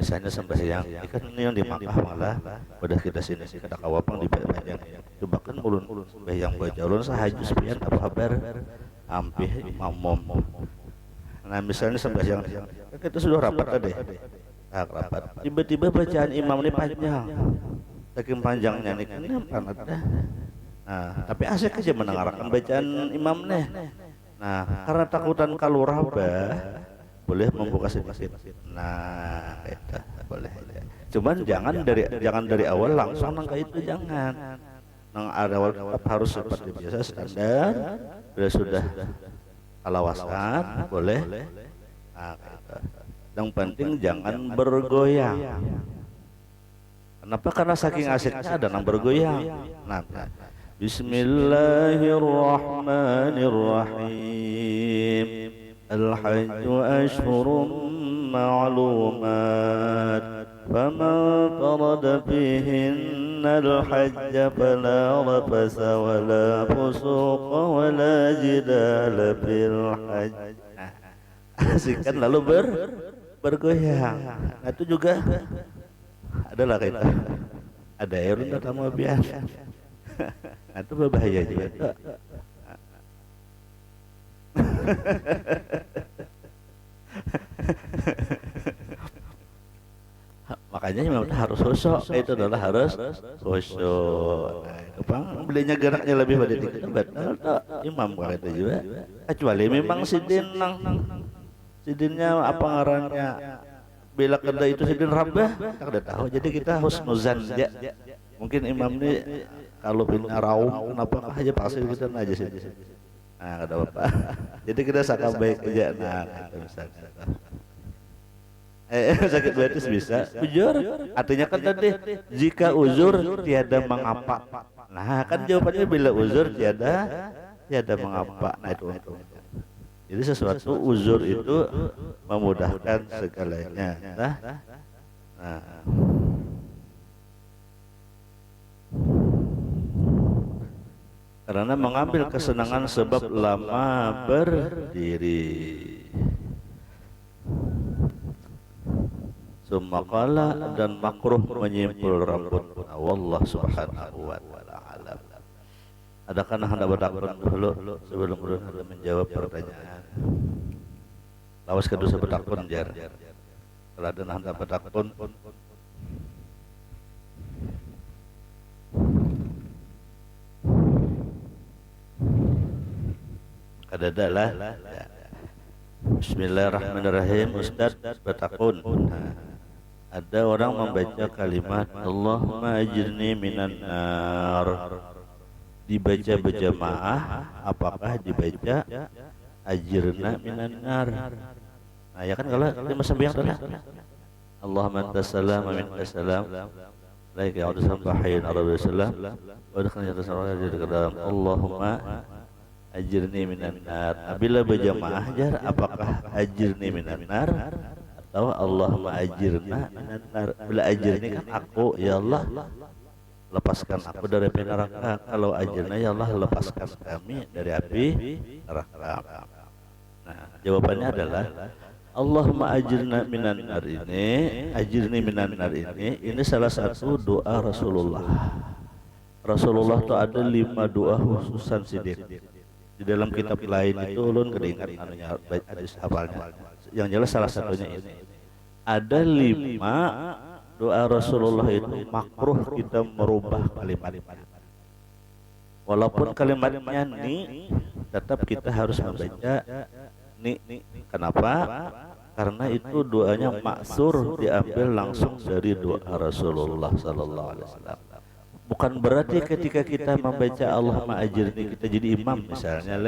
Misalnya sembahyang ikan ini yang di Makkah malah pada kita sini kada kawapang di panjang. Coba kan ulun sembahyang baca ulun sahaju sepian apa kabar ampih mamom. Nah misalnya sembahyang kita sudah rapat tadi. Rapat. Tiba-tiba bacaan imam ini panjang, saking panjangnya nih kan ada. Nah, tapi asik aja mendengarkan bacaan imam nih. Nah, karena takutan kalau rabah, boleh membuka sedikit. Nah, itu boleh. Cuman jangan dari awal langsung nang itu jangan. Nang awal tetap harus seperti biasa standar. Bila sudah alawasan boleh. Nah, itu. Yang penting jangan bergoyang. Kenapa? Karena saking asiknya ada yang bergoyang. Nah, Bismillahirrahmanirrahim. Al-hajju ashhurum ma'lumat. Faman farada fihinna al-hajja fala rafasa wala fusuqa wala jidala fil hajj. Asik kan lalu bergoyang. Nah itu juga adalah kita ada erun tamu biasa. Nah itu berbahaya juga. Makanya memang harus khusyuk. Itu adalah harus khusyuk. Nah, belinya geraknya lebih pada dikit betul tak imam kalau itu juga. Kecuali memang sidinnya apa ngarannya bila kada itu sidin rabah kita kada tahu, jadi kita husnuzan aja. Mungkin imam ini kalau punya raum kenapa aja pasti kita aja sih. Nah kada apa-apa. Jadi kita sangka baik aja. Nah itu misalnya Sakit betis bisa. Uzur artinya kan tadi jika uzur tiada mengapa. Nah kan jawabannya bila uzur tiada mengapa. Nah itu untungnya. Jadi sesuatu uzur itu memudahkan segalanya. Nah, karena mengambil kesenangan sebab lama berdiri. Sumakala dan makruh menyimpul rambut. Wallah subhanahu wa ta'ala. Adakah hendak bertakun dulu sebelum Anda menjawab pertanyaan? Lawas kedua bertakun jar. Kalau ada hendak bertakun, kadadalah. Ya. Bismillahirrahmanirrahim. Ustaz bertakun. Ada orang membaca kalimat Allahumma ajirni minan nar, dibaca berjamaah, apakah dibaca ajirna minan nar? Nah ya kan kalau lima sembahyang adalah Allahumma antas salam wa minkas salam la ilaha illa anta hayyun arabbil salam wa adkhilni ke dalam Allahumma ajirni minan nar. Bila berjamaah jar apakah ajirni minan nar atau Allahumma ajirna minan nar? Bila ajirni kan aku, ya Allah lepaskan aku dari api neraka. Kalau ajirna ya Allah lepaskan kami dari api neraka. Nah jawabannya adalah Allahumma ajirna minan nar ini, ajirni minan nar ini salah satu doa Rasulullah. Rasulullah itu ada 5 doa khususan sidik. Di dalam kitab lain itu ulun keringat anunya hadis hafalnya. Yang jelas salah satunya ini. Ada 5 doa Rasulullah itu makruh kita merubah kalimat. Walaupun kalimatnya ni, tetap kita harus membaca ni. Kenapa? Karena itu doanya maksur, diambil langsung dari doa Rasulullah sallallahu alaihi wasallam. Bukan berarti ketika kita membaca Allahumma ajirni kita jadi imam misalnya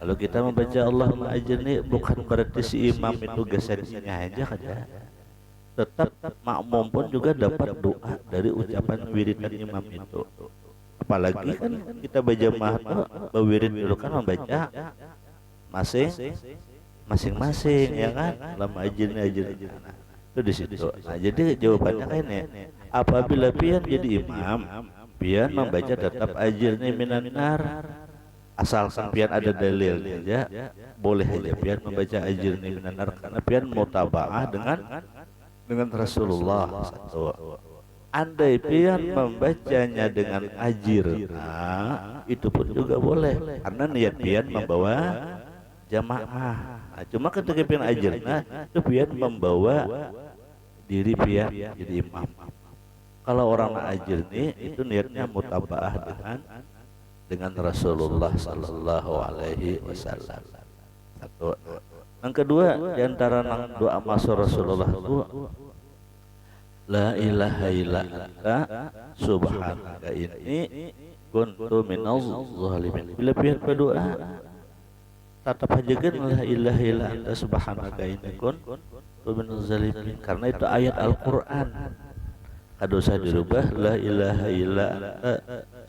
Kalau kita membaca Allahumma ajirni bukan berarti si imam itu gesernya aja kan ya. Tetap makmum pun juga dapat doa dari ucapan wiridan imam itu. Apalagi kan kita berjamaah tuh berwirid dulu kan membaca masing-masing ya kan. Allahumma ajirni itu di situ. Nah, jadi jawabannya kan ini. Apabila pian jadi imam, pian membaca tetap ajirni minan nar. Asalkan pian ada dalilnya aja, boleh aja pian membaca ajirni minan nar karena pian mutabaah dengan Rasulullah satu. Andai pian membacanya dengan ajirna, itu pun juga boleh karena niat pian membawa jamaah. Nah, cuma ketika pian ajirna, itu pian membawa diri pian jadi imam. Kalau orang ajirni itu niatnya mutabaah dengan Rasulullah sallallahu alaihi wasallam. Satu. Yang kedua di antara doa masuk Rasulullah itu la ilaha illa anta subhanaka inni kuntu minaz zalimin. Bila pian berdoa tetap hajakan la ilaha illa anta subhanaka inni kuntu minaz zalimin karena itu ayat Al-Qur'an. Dosa dirubah la ilaha illa anta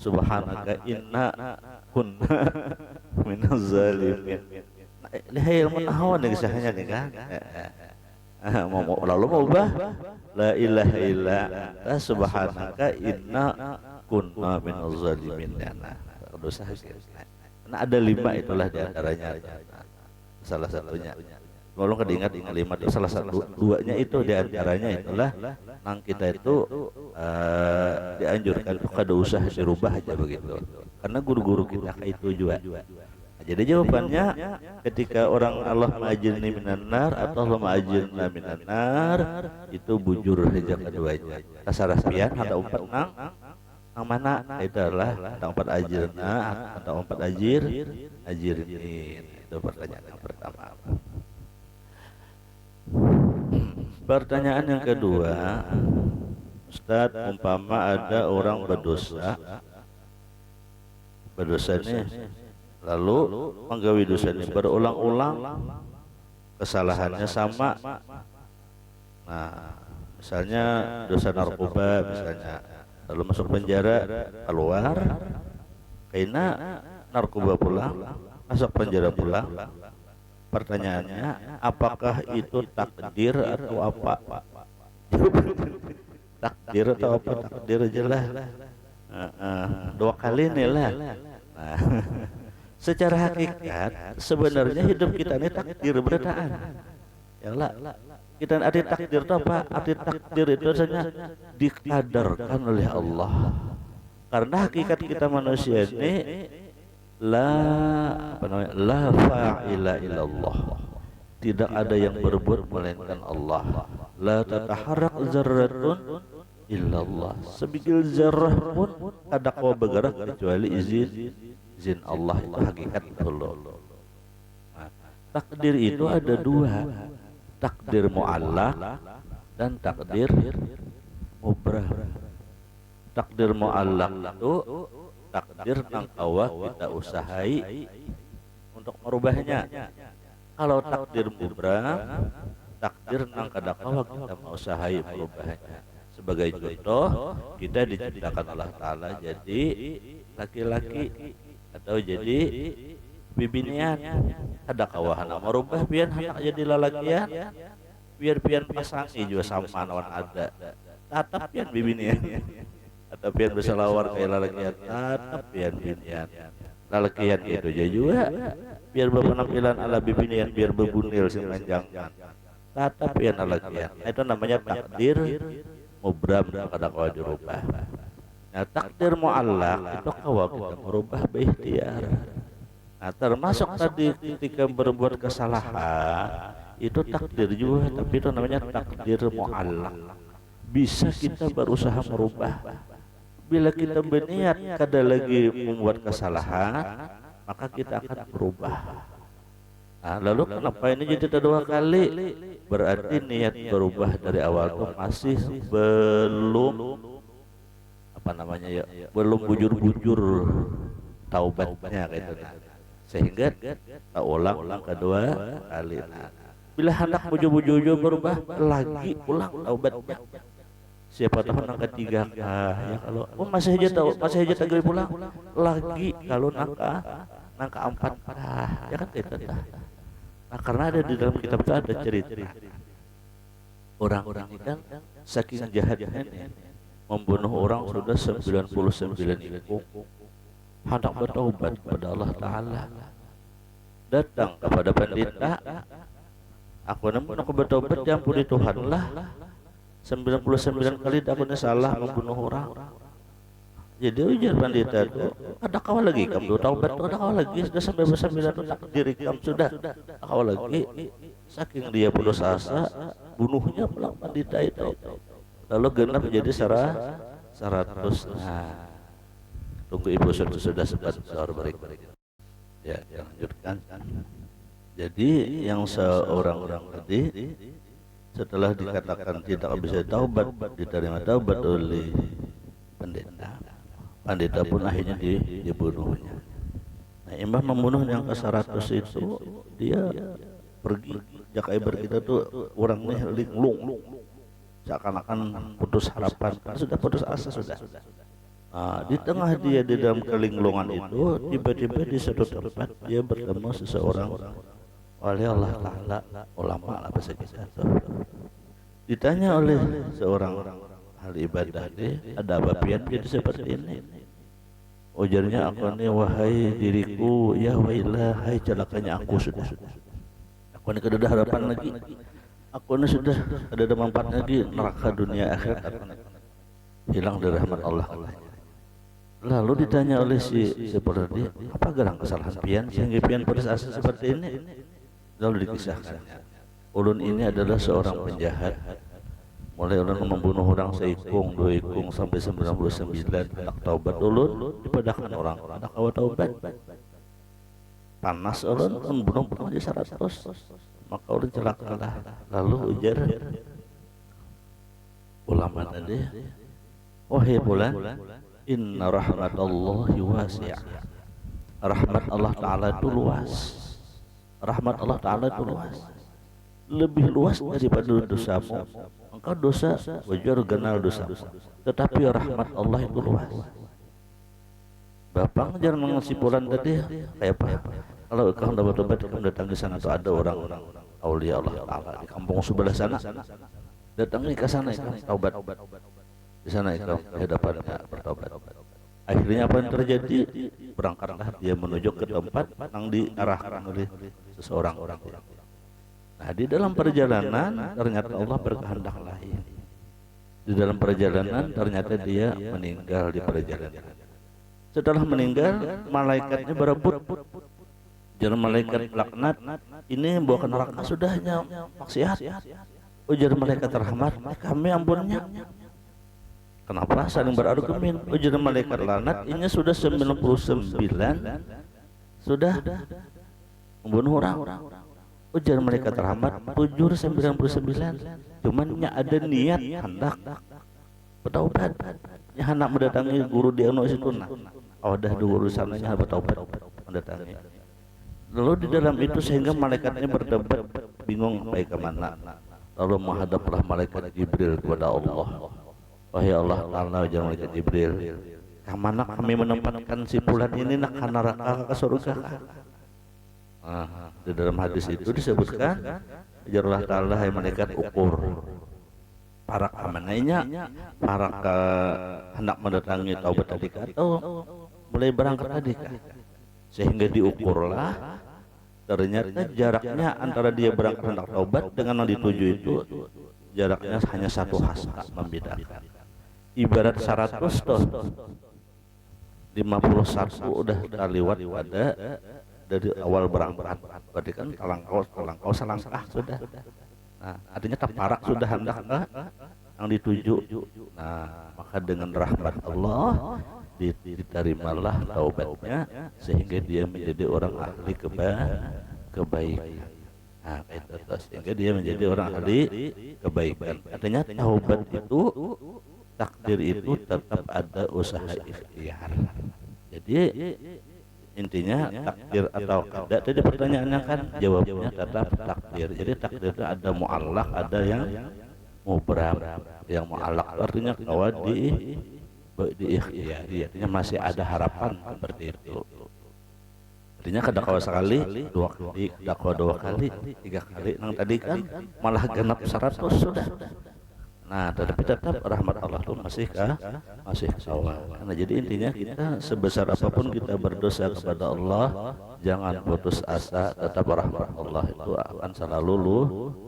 subhanaka inna kunna minaz zalimin. Lihai menahawan nih kisahnya nih kan. Lalu mau ubah la ilaha illa anta subhanaka inna kunna minaz zalimin. Nah, dosa karena ada 5 itulah diantaranya salah satunya. Kalau keingat 5 itu salah satu, 2-nya itu diantaranya itulah nang kita itu dianjurkan kada usah dirubah aja begitu. Karena guru-guru kita kayak itu juga. Nah, jadi jawabannya ketika orang Allah ma'ajirni minan nar atau Allah ma'ajirna minan nar itu bujur saja keduanya. Tasarah pian ada 4 nang mana itu adalah ada 4 ajirna atau 4 ajirni. Itu pertanyaan yang pertama. Pertanyaan yang kedua, Ustaz, umpama ada orang berdosa ini, lalu menggawi dosa ini berulang-ulang, kesalahannya sama. Nah, misalnya dosa narkoba misalnya, lalu masuk penjara, keluar, kena narkoba pulang, masuk penjara pulang. Pertanyaannya, apakah itu takdir atau apa? Takdir atau apa? Takdir aja lah. Dua kali nih lah. Nah, secara hakikat sebenarnya hidup kita ini takdir berdaan. Ya lah. Kita arti takdir itu apa? Arti takdir itu sebenarnya dikadarkan oleh Allah. Karena hakikat kita manusia ini la fa'ila illallah. Tidak ada yang berbuat melainkan Allah. La tataharrak zarratun illallah. Sebigil zarrah pun ada kau bergerak kecuali izin Allah. Itu hakikat Allah. Nah, takdir itu ada dua, takdir mu'allaq dan takdir mubrah. Takdir mu'allaq itu takdir nang kawa kita usahai untuk merubahnya. Kalau takdir mubrah, takdir nang kada kawa kita usahai merubahnya. Sebagai contoh, kita diciptakan Allah Ta'ala jadi laki-laki atau jadi bibinian. Ada kawahan merubah pian hendak jadi lalakian, biar pian pasangi juga sama lawan ada. Tatap pian bibinian. Atau pian berselawar kayak lalakian, tatap pian bibinian. Lalakian itu juga biar berpenampilan ala bibinian, biar berbunil semanjangkan. Tatap pian lalakian. Itu namanya takdir mubram, kada kawa dirubah. Nah, takdir mu'allaq itu kawa kita merubah berikhtiar. Nah, termasuk tadi ketika berbuat kesalahan itu takdir juga, tapi itu namanya takdir mu'allaq. Bisa kita berusaha merubah. Bila kita berniat kada lagi membuat kesalahan, maka kita akan berubah. Nah, lalu kenapa ini jadi dua kali? Berarti niat berubah dari awal itu masih belum belum bujur-bujur taubatnya gitu. Sehingga tak ulang kedua kali. Nah, bila hendak bujur-bujur berubah lagi ulang taubatnya. Siapa tahu nang ketiga ya kalau masih aja tak pulang lagi kalau nangka empat ya kan gitu. Nah, karena ada di dalam kitab itu ada cerita orang-orang ini kan saking jahatnya membunuh orang sudah 99 ikut, hendak bertaubat kepada Allah Ta'ala, datang kepada pendeta, aku bertaubat diampuni Tuhan lah, 99 kali aku salah membunuh orang. Jadi ujar pendeta itu, ada kau lagi kamu taubat tuh, ada kau lagi sudah 99 itu takdir kamu sudah kau lagi. Saking dia putus asa, bunuhnya pulang pendeta itu. Lalu genap menjadi 100. Nah, tunggu ibu sudah sebentar berikut. Ya, lanjutkan. Jadi yang seorang tadi setelah dikatakan tidak bisa taubat, diterima taubat oleh pendeta pun akhirnya dibunuhnya. Nah, imbah membunuh yang ke-100 itu dia pergi. Jakai kita tuh orang nih linglung, seakan-akan putus harapan, sudah putus asa sudah. Nah, di tengah dia di dalam kelinglungan itu, tiba-tiba di satu tempat dia bertemu seseorang oleh Allah Ta'ala, ulama lah bahasa kita. Ditanya oleh seorang ahli ibadah dia, ada apa pian jadi seperti ini? Ujarnya, aku ini wahai diriku, ya wailah, hai celakanya aku sudah. Aku ini kada ada harapan lagi. Aku ini sudah ada manfaat lagi, neraka dunia akhirat hilang dari rahmat Allah. Lalu ditanya oleh si seperti apa gerang kesalahan pian sehingga pian putus asa seperti ini? Lalu dikisahkan, ulun ini adalah seorang penjahat. Mulai ulun membunuh orang seikung, dua ikung sampai 99. Tak taubat ulun dipadahkan orang tak kawa taubat. Panas ulun membunuh aja 100. Maka ulun celakalah. Lalu ujar ulama tadi, wahai fulan, inna rahmatallahi wasi'ah. Rahmat Allah Ta'ala itu luas. Rahmat Allah Ta'ala itu luas, lebih luas daripada dosamu. engkau dosa wajar kenal dosa, tetapi rahmat Allah itu luas. Bapak jangan mengesimpulan tadi kayak apa? Kalau engkau hendak bertobat, kamu datang di sana atau ada orang-orang aulia Allah Taala di kampung sebelah sana, datangi ke sana ikam taubat. Di sana ikam hadapannya bertobat. Akhirnya apa yang terjadi? Berangkatlah dia menuju ke tempat yang diarahkan oleh seseorang orang. Nah, di dalam perjalanan ternyata Allah berkehendak lain. Di dalam perjalanan ternyata dia meninggal di perjalanan. Setelah meninggal, malaikatnya berebut. Jangan malaikat laknat, ini bawa ke neraka sudahnya maksiat. Ujar malaikat rahmat, kami ampunnya. Kenapa saling berargumen? Ujar malaikat laknat, ini sudah 99 sudah membunuh orang. Ujar malaikat rahmat, 799 cuman ada niat hendak bertaubat, hendak mendatangi guru di anu situ. Nah, dah dulu sananya bertaubat mendatangi. Lalu di dalam itu sehingga malaikatnya berdebat bingung baik kemana. Lalu menghadaplah malaikat Jibril kepada Allah. Wahai Allah Ta'ala, jangan malaikat Jibril, kemana kami menempatkan si fulan ini nak ke neraka ke surga? Di dalam hadis itu disebutkan, Allah Ta'ala hai malaikat ukur para kamananya, para hendak mendatangi taubat tadi atau mulai berangkat tadi kah? Sehingga diukurlah, ternyata jaraknya antara dia berangkat hendak taubat dengan yang dituju itu jaraknya hanya 1 hasta membedakan. Ibarat 100 ton 51 udah terlewat pada dari awal berangkat, berarti kan telangkau selangkah sudah. Nah, artinya terparak sudah hendak yang dituju. Nah, maka dengan rahmat Allah diterimalah taubatnya sehingga dia menjadi orang ahli kebaikan. Nah, itu sehingga dia menjadi orang ahli kebaikan. Artinya taubat itu, takdir itu tetap ada usaha ikhtiar. Jadi intinya takdir atau kada, tadi pertanyaannya kan jawabnya tetap takdir. Jadi takdir itu ada mu'allaq, ada yang mubram. Yang mu'allaq artinya bahwa di ikhtiyari, artinya masih ada harapan seperti itu. Artinya kada kawa sekali, 2 kali, kada kawa 2 kali, 3 kali. Nang tadi kan malah genap 100 sudah. Nah, tetapi tetap rahmat Allah itu masih kawa. Nah, jadi intinya kita sebesar apapun kita berdosa kepada Allah, jangan putus asa, tetap rahmat Allah itu akan selalu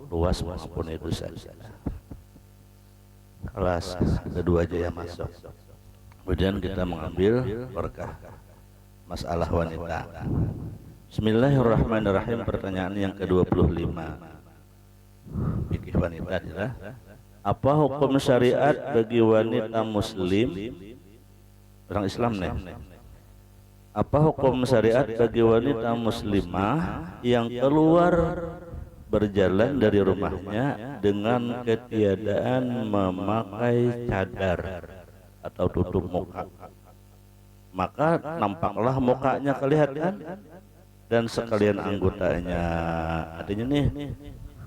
luas meskipun itu saja. Kelas kedua aja yang masuk. Kemudian kita mengambil berkah masalah wanita. Bismillahirrahmanirrahim. Pertanyaan yang ke-25. Fikih wanita adalah, apa hukum syariat bagi wanita muslim, orang Islam nih? Apa hukum syariat bagi wanita muslimah yang keluar berjalan dari rumahnya dengan ketiadaan memakai cadar atau tutup muka? Maka nampaklah mukanya kelihatan dan sekalian anggotanya. Artinya nih,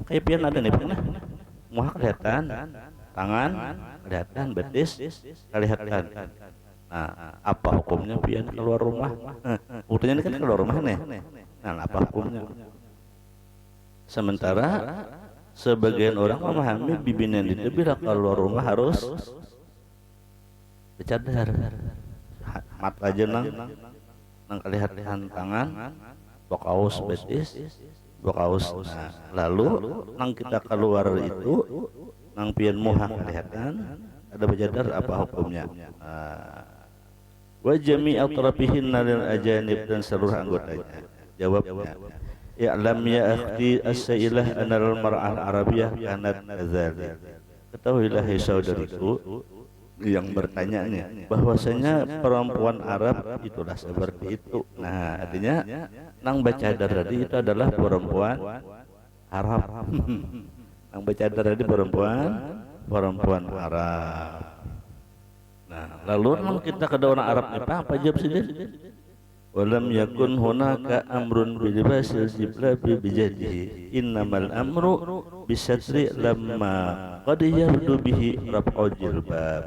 kayak pian ada nih pernah muka kelihatan, tangan kelihatan, betis kelihatan. Nah, apa hukumnya pian keluar rumah? Buktinya ini kan keluar rumah nih. Nah, apa hukumnya? Sementara sebagian orang memahami bibinan itu bila keluar rumah harus bercadar, mata aja nang kelihatan tangan, bokaus betis, bokaus. Nah, lalu nang kita keluar itu nang pian muha kelihatan ada bercadar, apa hukumnya? Wa jami'u atrafihinna lil ajanib, dan seluruh anggotanya. Jawabnya, ya'lam ya akhti as-sailah anal mar'al arabiyyah kanat kadzalik. Ketahuilah hai saudariku yang bertanya nih, bahwasanya perempuan Arab itulah seperti itu. Nah, artinya nang bercadar tadi itu adalah perempuan Arab. Nang bercadar tadi perempuan Arab. Nah, lalu nang kita ke orang Arab apa jawab sih? Walam yakun hunaka amrun bil basil jiblabi bijadihi innamal amru bisatri lamma qad yardu bihi raf'ul jilbab.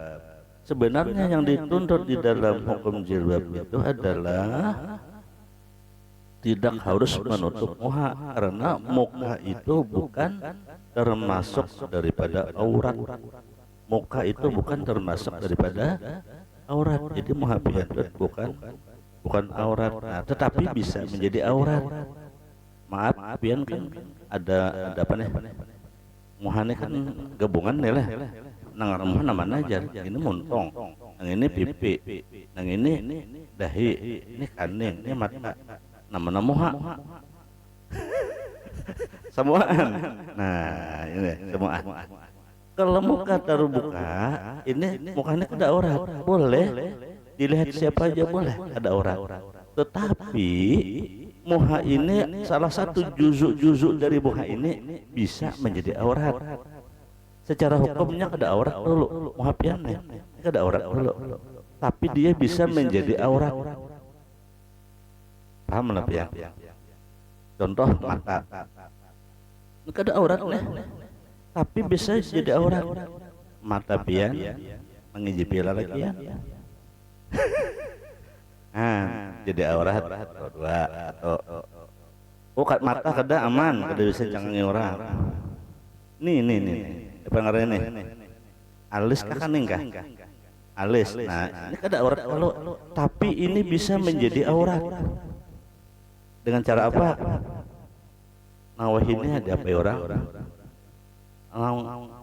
Sebenarnya yang dituntut di dalam hukum jilbab itu adalah tidak harus menutup muka, karena muka itu bukan termasuk daripada aurat. Muka itu bukan termasuk daripada aurat. Jadi muhafiat bukan aurat. Nah, tetapi bisa menjadi aurat. Maaf, pian kan ada apa nih? Muhane kan gabungan nih lah. Nang rumah namanya aja. Ini montong, yang ini pipi, yang ini dahi, ini kaning, ini mata. Nama muha. Semuaan. Nah, ini semuaan. Kalau muka terbuka, ini mukanya ada aurat, boleh dilihat siapa aja boleh ada aurat. Tetapi muha ini salah satu juzuk dari muha ini bisa menjadi aurat. Secara hukumnya ada aurat dulu, muhafiannya ada aurat dulu. Tapi dia bisa menjadi aurat. Paham lah ya? Contoh mata, ada auratnya. Tapi bisa jadi aurat. Mata pian mengijipi lalakian. Jadi aurat dua atau mata kada aman, kada bisa cangangi orang. Nih. Apa ngarannya nih? Alis kah kaning kah? Alis. Nah, ini kada aurat kalau, tapi ini bisa menjadi aurat. Dengan cara apa? Nawahinnya ada apa orang?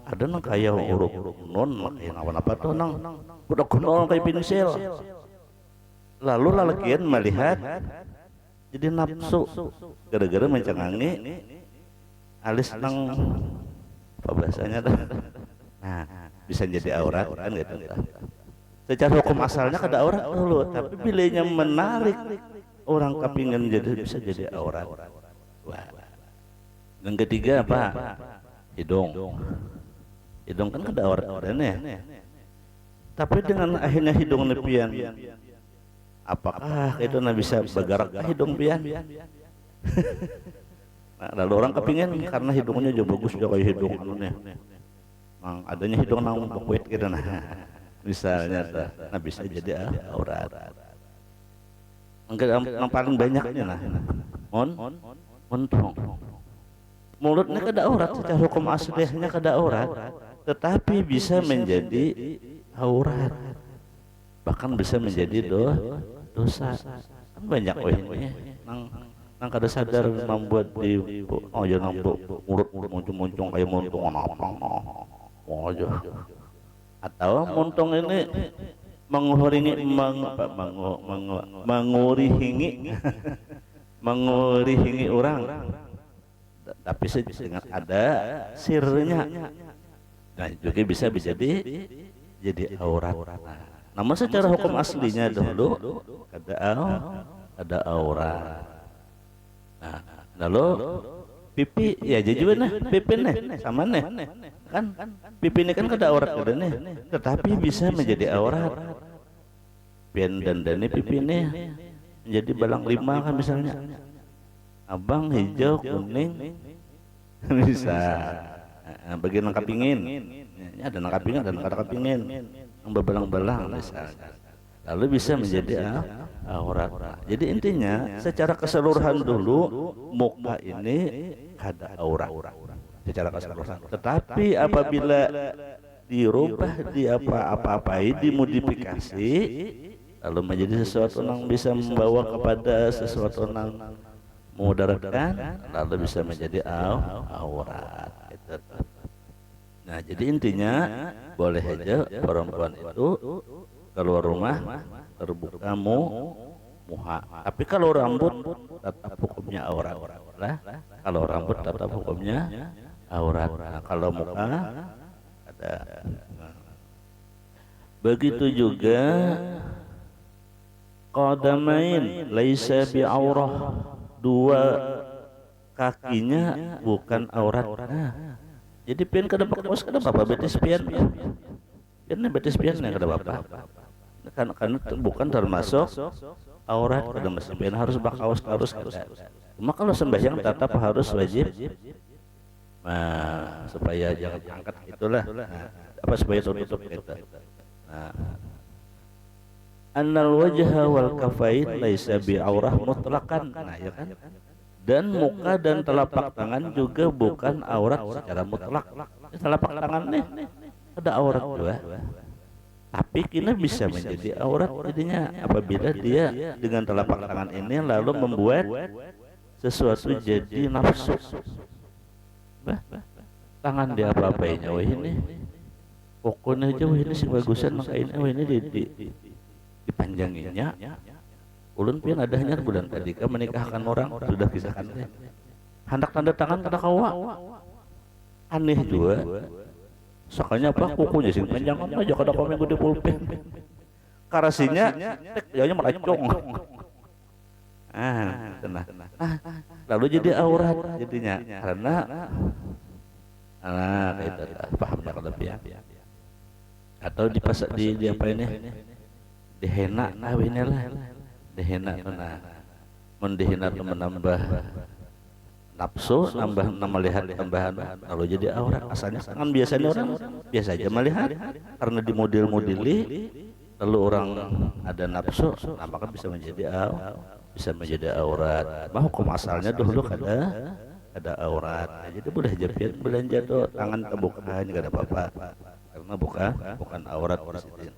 Ada nang kayak huruf nun, kayak apa tuh nang udah kuno kayak pensil. Lalu lalakian melihat jadi nafsu gara-gara mencangangi alis nang apa bahasanya tuh. Nah, bisa jadi aurat kan gitu. Secara hukum asalnya kada aurat dulu, tapi bilanya menarik orang kepingin bisa jadi aurat. Wah. Yang ketiga apa? Hidung kan kada auratnya. Tapi dengan akhirnya hidung nepian, apakah itu bisa bergerak hidung pian? Nah, lalu orang kepingin karena hidungnya juga bagus juga kayak hidung anunya. Adanya hidung nang bukuit gitu nah. Misalnya nah bisa jadi aurat. Yang paling banyaknya nah montong. Mulutnya kada aurat, secara hukum aslinya kada aurat, tetapi bisa menjadi aurat, bahkan bisa menjadi dosa. Kan banyak ini nang kada sadar membuat di aja nang mulut muncung kayak montong apa aja, atau montong ini mengurihingi orang. Tapi dengan ada sirnya, nah juga bisa jadi aurat. Namun secara hukum aslinya dulu ada aurat. Nah, lalu pipi ya jadi nah pipi nih sama nih kan pipi ini kan kada aurat kada nih, tetapi bisa menjadi aurat. Pian dan pipi ini menjadi balang lima kan misalnya. Abang hijau kuning bisa bagian nangkap pingin, ini ada nangkap pingin dan kada kepingin yang berbelang-belang misalnya, lalu bisa menjadi aurat. Jadi intinya secara keseluruhan dulu muka ini ada aurat secara keseluruhan, tetapi apabila dirubah dimodifikasi lalu menjadi sesuatu yang bisa membawa kepada sesuatu yang mudaratkan, lalu bisa menjadi aurat gitu. Nah, jadi intinya boleh aja perempuan itu keluar rumah terbuka muha. Tapi kalau rambut tetap hukumnya aurat lah. Kalau rambut tetap hukumnya aurat. Nah, kalau muka ada. Begitu juga qadamain laisa bi aurah, dua kakinya bukan aurat. Nah, jadi pian kada pakai kada apa betis pian betis pian kada apa. Karena bukan termasuk aurat, kada mesti pian harus bakaus kada. Cuma kalau sembahyang tetap harus wajib Nah, supaya jangan angkat itulah. Nah, apa supaya tutup kita. Nah, annal wajha wal kafain laisa bi aurah mutlaqan. Nah, ya kan? Dan muka dan telapak tangan juga bukan aurat secara mutlak. Telapak tangan nih ada aurat juga. Tapi kita bisa menjadi aurat jadinya apabila dia dengan telapak tangan ini lalu membuat sesuatu jadi nafsu. Bah, tangan dia apa-apainya wah ini. Pokoknya aja wah ini sing bagusan maka ini wah ini dipanjanginnya. Ulun pian adanya bulan tadi ka menikahkan orang sudah kisahkan teh. Handak tanda tangan kada kawa. Aneh juga. Sakanya apa kukunya sing panjang aja kada kawa minggu di pulpen. Karasinya tek jauhnya melacong. Tenang. Lalu jadi aurat jadinya karena itu pahamnya kelebihan. Atau di apa ini? Dihena inilah. Dihina nah mendihina itu menambah nafsu nambah melihat tambahan lalu jadi aurat asalnya kan biasanya orang biasa aja melihat karena dimodel-modeli lalu orang ada nafsu nah maka bisa menjadi aurat mah hukum asalnya dulu ada aurat nah, jadi boleh jepit belanja tuh tangan terbuka enggak ada apa-apa karena bukan aurat positif.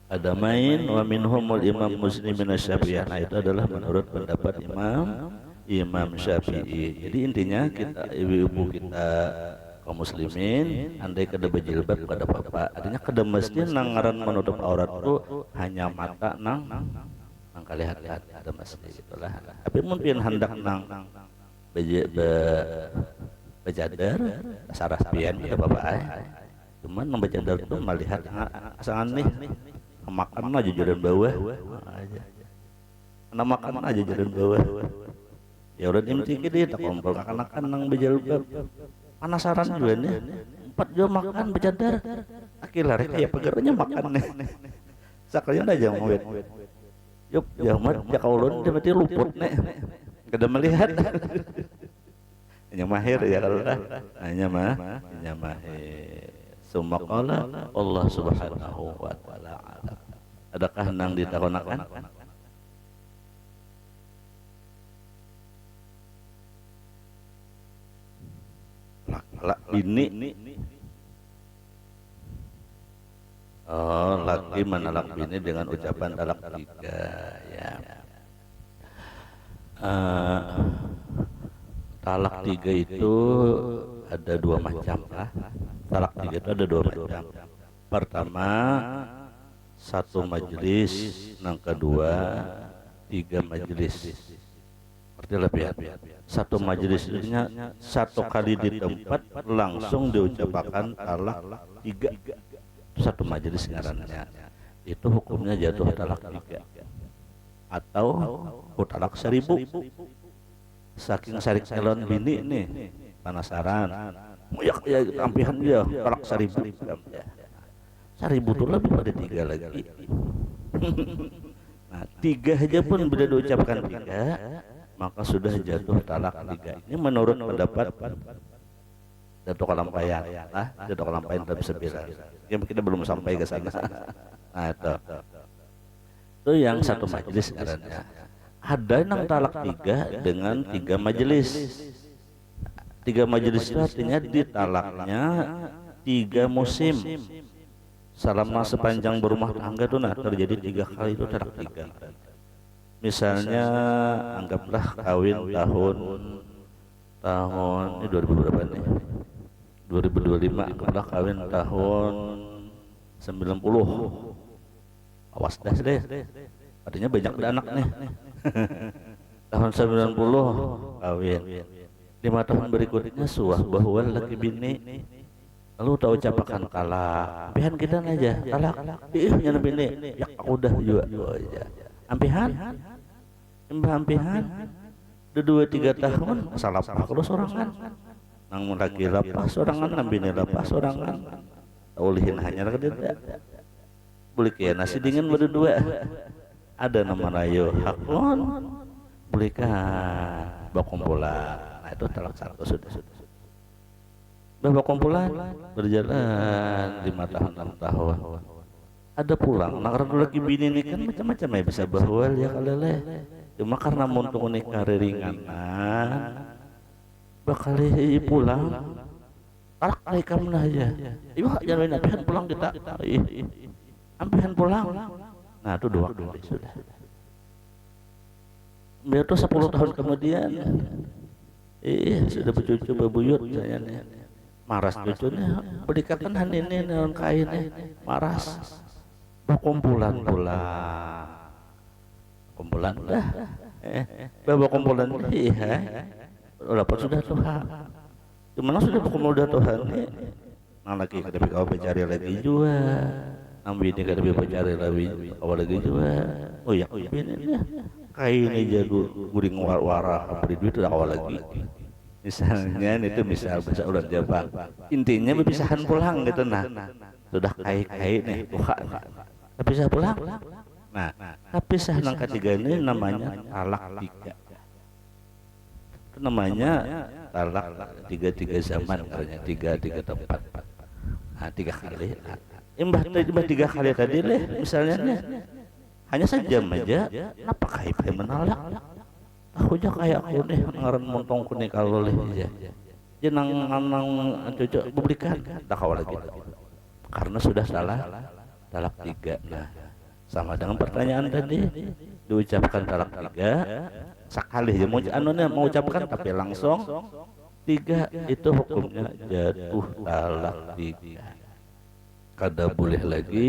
Ada main wa minhumul imam Muslim bin Syafi'iyah. Nah itu adalah menurut pendapat Imam Syafi'i. Jadi intinya kita ibu-ibu kita kaum muslimin andai kada berjilbab kada apa-apa. Artinya kada mesti nangaran menutup aurat itu hanya mata nang kalihat-lihat ada mesti gitulah. Tapi mungkin hendak nang bejadar sarah pian kada apa-apa. Cuman nang bejadar itu melihat asangan nih makan aja jalan bawah aja. Makan aja jalan bawah. Ya udah dimtiki dia tak kompol akan nang bejalbab. Penasaran juga nih. 4 jam makan bercadar. Akilah kayak pegernya makan nih. Sakalian aja ngawet. Yup, ya mat ya kaulun dia mati luput nih. Kada melihat. Hanya mahir ya kalau hanya mahir. Sumaqala Allah subhanahu wa ta'ala. Adakah nang ditakonakan? Ini laki menalak bini dengan ucapan talak 3 ya. Talak 3 itu ada 2 macam lah. Talak 3 itu ada 2 macam. Pertama 1 majelis, yang kedua 3 majelis. Artinya lebih 1 majelis itu 1 kali di tempat langsung diucapkan talak 3. 1 majelis ngarannya. Itu hukumnya jatuh talak 3. Atau talak 1000. Saking sarik calon bini nih penasaran. Ya ampihan dia talak 1000. 1000 itu lebih pada 3 lagi. Nah 3 aja pun bila diucapkan 3 maka sudah jatuh talak 3. Ini menurut pendapat Datuk Kalampayan lah, Datuk Kalampayan dalam 9. Ya kita belum sampai ke sana. Nah itu yang 1 majelis karena ada yang talak 3 dengan 3 majelis. 3 majelis itu artinya ditalaknya 3 musim. Selama sepanjang berumah tangga itu nah terjadi 3 kali itu talak 3. Misalnya anggaplah kawin tahun ini 2000 berapa nih? 2025 anggaplah kawin tahun 90. Awas dah deh. Artinya banyak anak nih. Tahun 90 kawin. 5 tahun berikutnya suah bahwa laki bini. Lalu tahu ucapakan talak. Ampihan kita aja talak. Nyana bini. Ya udah juga aja. Ampihan. Ampihan. 2-3 tahun salah kalau sorangan. Nang laki lapas sorangan, nang bini lapas sorangan. Ulihin hanya ke dia. Boleh kaya nasi dingin berdua. Ada nama rayo hakon. Bolehkah bakumpulan. Nah itu talak 1 sudah. Bawa kumpulan berjalan 5 tahun 6 tahun. Ada pulang, nah karena lagi bini ini kan macam-macam ya bisa bahwal ya kalele. Cuma karena muntung nikah ringanan, bakal pulang. Alak kali kamu nah aja. Ibu jangan ampihan pulang kita. Ampihan pulang. Nah itu 2 kali sudah. Dia tuh 10 tahun kemudian, sudah bercucu berbuyut saya nih. Maras cucunya, berdikatan ini daun kainnya, maras. Kumpulan dah. Bawa kumpulan iya. Dapat sudah Tuhan. Gimana sudah kumpulan Tuhan nih? Nah lagi kada kau mencari lagi juga. Ambil ini kada mencari lagi kau lagi juga. Oh ya ini kainnya jago guring warah beri duit udah awal lagi. Misalnya itu misal bahasa ulang Jawa. Intinya berpisahan pulang gitu nah. Sudah kai nih buka. Tapi saya pulang. Nah, tapi sah yang ketiga ini namanya talak 3. Itu namanya talak 3 zaman katanya 3 tempat. Nah, 3 kali. Imbah 3 kali tadi deh misalnya nih. Hanya sejam aja, kenapa kayak menolak? Aku aja kayak aku nih ngaran montong kuning kalau leh aja. Jenang cucu berikan, tak kawal lagi. Karena sudah salah talak 3. Nah, sama dengan pertanyaan tadi diucapkan talak 3 sekali ya mau ucapkan tapi langsung 3 itu hukumnya jatuh talak 3. Kada boleh lagi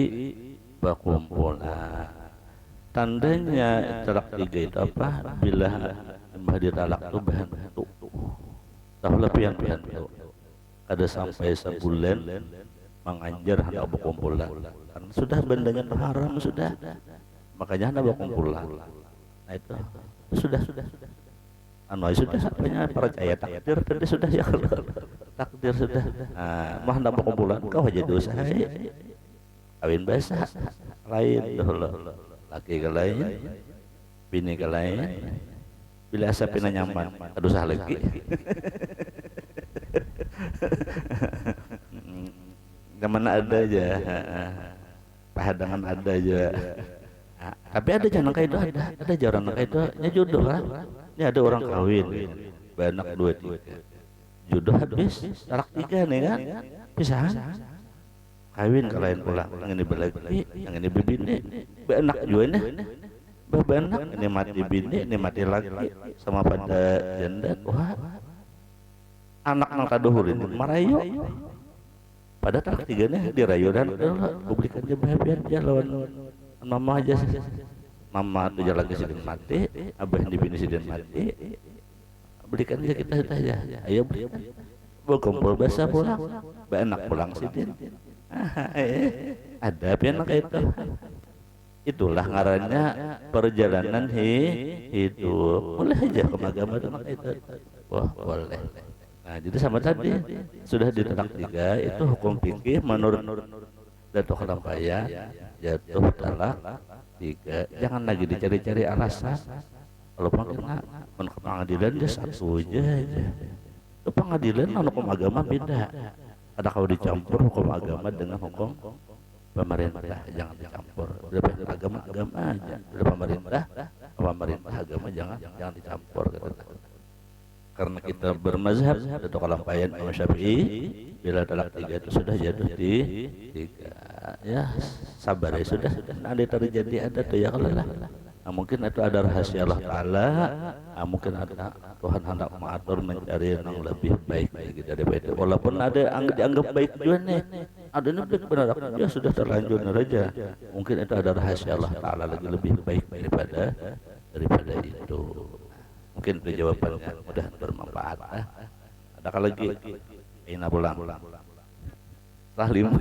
berkumpulan. Tandanya talak 3 itu apa? Bila mbah ditalak itu bahantu. Tahu lepian tuh. Kada sampai sebulan menganjar hendak berkumpulan. Karena sudah bandanya haram sudah. Makanya hendak berkumpulan. Nah itu sudah. Anu sudah apanya percaya takdir tadi sudah ya kalau takdir sudah. Nah, mah hendak berkumpulan kau aja dosa. Kawin basah lain dulu. Laki ke lain, bini ke lain, bila asapina nyaman, aduh sah lagi. Zaman ada aja, pahadangan ada aja. Tapi ada jangan kayak itu ada jarang kayak itu, ini jodoh lah. Ini ada orang kawin, banyak 2 3, jodoh habis, talak 3 nih kan, pisahan. Kawin ke lain pulang, yang ini berlagi, yang ini bibini, benak juga nih, benak ini mati bini, ini mati lagi, sama pada janda, wah, anak kaduhur ini marayu, pada talak 3 nih dirayu dan publikan aja bahagian aja lawan mama aja sih, mama tuh jalan ke sini mati, abah yang dibini sini mati, berikan aja kita aja, ayo berikan, berkumpul basah pulang, benak pulang sini. Ada pian kayak itu. Itulah ngarannya perjalanan hidup. Boleh aja ke agama itu. Wah, boleh. Nah, jadi sama tadi sudah ditalak 3 itu hukum fikih menurut Datuk Lampaya jatuh talak 3. Jangan lagi dicari-cari alasan. Kalau makin ke pengadilan dia satu aja. Ke pengadilan hukum agama beda. Ada kalau dicampur hukum agama dengan hukum pemerintah, jangan dicampur. Udah agama aja. Udah pemerintah agama jangan dicampur. Karena kita bermazhab atau kalampayan Imam Syafi'i, bila talak 3 itu sudah jatuh di 3. Ya sabar ya sudah. Nanti terjadi ada tuh ya kalau lah. Nah, mungkin itu ada rahasia Allah Ta'ala. Mungkin ada Tuhan hendak mengatur mencari yang lebih baik lagi daripada itu. Walaupun ada yang dianggap baik juga nih, ada ini benar ya sudah terlanjur saja. Mungkin itu ada rahasia Allah Ta'ala lagi lebih baik daripada itu. Mungkin itu jawabannya, mudah bermanfaat. Ada lagi ina pulang tahlim.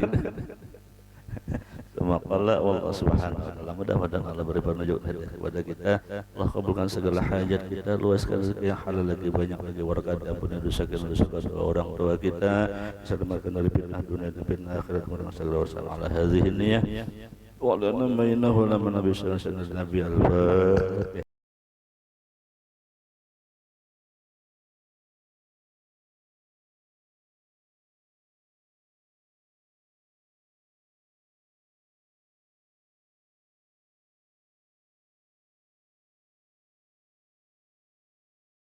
Maqala Allah subhanahu wa ta'ala, mudah-mudahan Allah beri petunjuk kepada kita. Allah kabulkan segala hajat kita, luaskan rezeki yang halal lagi, banyak lagi warga, ampuni dosa kedua orang tua kita, selamatkan dari fitnah dunia dan fitnah akhirat, mudah segala wasallam ala hadhihi niyah wa ala nabiyyina wa ala nabi sallallahu alaihi wasallam.